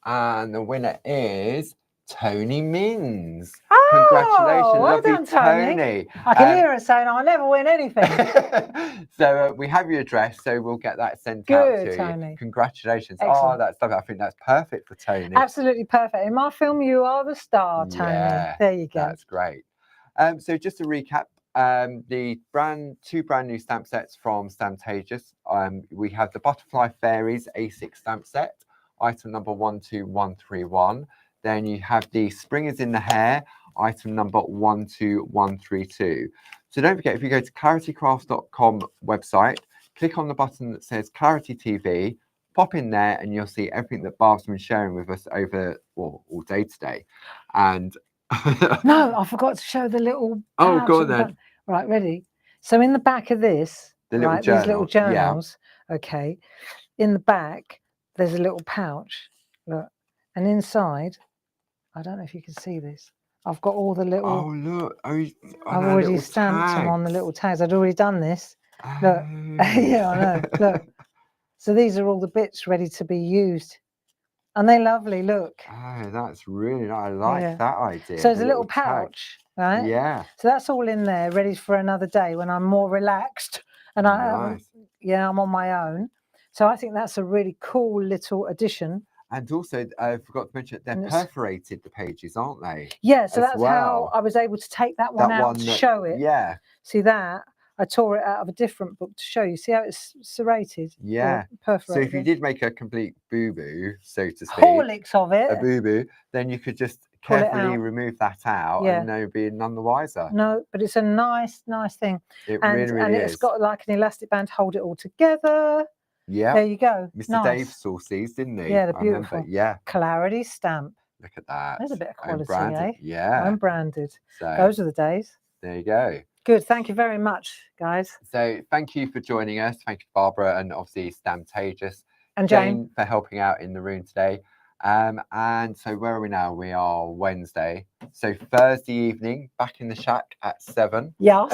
And the winner is Tony Mins. Oh, congratulations, well lovely done, Tony. I can hear her saying, "I never win anything." So we have your address, so we'll get that sent out to Tony. you. Congratulations. Excellent. Oh, that's lovely. I think that's perfect for Tony. Absolutely perfect. In my film, you are the star, Tony. Yeah, there you go. That's great. So just to recap, the two brand new stamp sets from Stamptagious. We have the Butterfly Fairies A6 stamp set, item number 12131. Then you have the Springers in the Hair, item number 12132. So don't forget, if you go to claritycrafts.com website, click on the button that says Clarity TV, pop in there, and you'll see everything that Barb's been sharing with us over all day today. And no, I forgot to show the little. Oh, go on then. Right, ready. So in the back of this, these little journals. Yeah. Okay, in the back, there's a little pouch. Look, and inside, I don't know if you can see this. I've got all the little. Oh look! I've already stamped them on the little tags. I'd already done this. Look, yeah, I know. Look, so these are all the bits ready to be used. And they're lovely, look. Oh, that's really nice. I like that idea. So there's a little pouch, right? Yeah. So that's all in there, ready for another day when I'm more relaxed and I'm on my own. So I think that's a really cool little addition. And also, I forgot to mention, they're perforated, the pages, aren't they? Yeah, so that's how I was able to take that one out to show it. Yeah. See that? I tore it out of a different book to show you. See how it's serrated? Yeah. Perforated. So if you did make a complete boo-boo, so to speak, Horlicks of it, a boo-boo, then you could just carefully remove that out and no be none the wiser. No, but it's a nice thing. It really is. And it's got like an elastic band to hold it all together. Yeah. There you go. Mr. Dave saw these, didn't he? Yeah, they're beautiful. Yeah. Clarity stamp. Look at that. There's a bit of quality, eh? Yeah. Unbranded. So those are the days. There you go. Good. Thank you very much, guys. So thank you for joining us. Thank you, Barbara, and obviously Stamptagious. And Jane for helping out in the room today. And so where are we now? We are Wednesday. So Thursday evening, back in the shack at 7. Yes,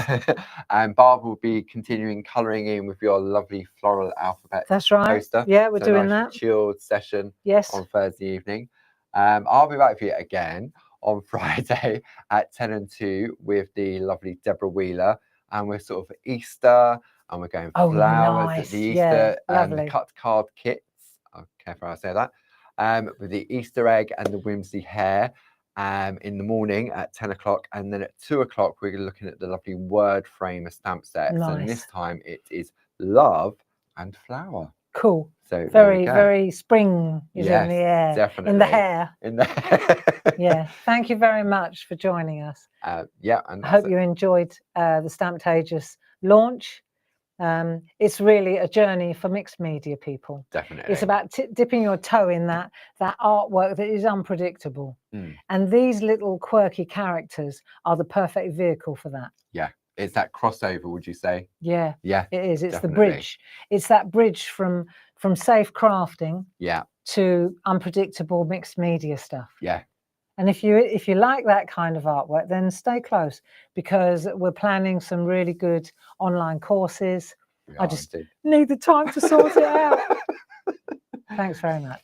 And Barb will be continuing colouring in with your lovely floral alphabet that's right. poster. Yeah, we're So doing nice that. chilled session Yes. on Thursday evening. I'll be back for you again on Friday at 10 and 2 with the lovely Deborah Wheeler. And we're sort of Easter, and we're going Oh, flowers at nice. the Yeah, Easter and the lovely. cut card kits. I'm careful how I say that. With the Easter egg and the whimsy hair in the morning at 10 o'clock. And then at 2 o'clock, we're looking at the lovely word frame of stamp sets. And this Nice. time it is love and flower. Cool. So there we Very, go. very spring is in the Yes, air. In the definitely. hair. In the Yeah. Thank you very much for joining us. yeah, and I that's hope you enjoyed the Stamptagious launch. It's really a journey for mixed media people. definitely. It's about dipping your toe in that artwork that is unpredictable. Mm. And these little quirky characters are the perfect vehicle for that. Yeah, it's that crossover, would you say? Yeah, Yeah, it is. It's definitely. the bridge. It's that bridge from safe crafting Yeah, to unpredictable mixed media stuff. yeah, And if you like that kind of artwork, then stay close, because we're planning some really good online courses. we I are just indeed. need the time to sort it out. Thanks very much.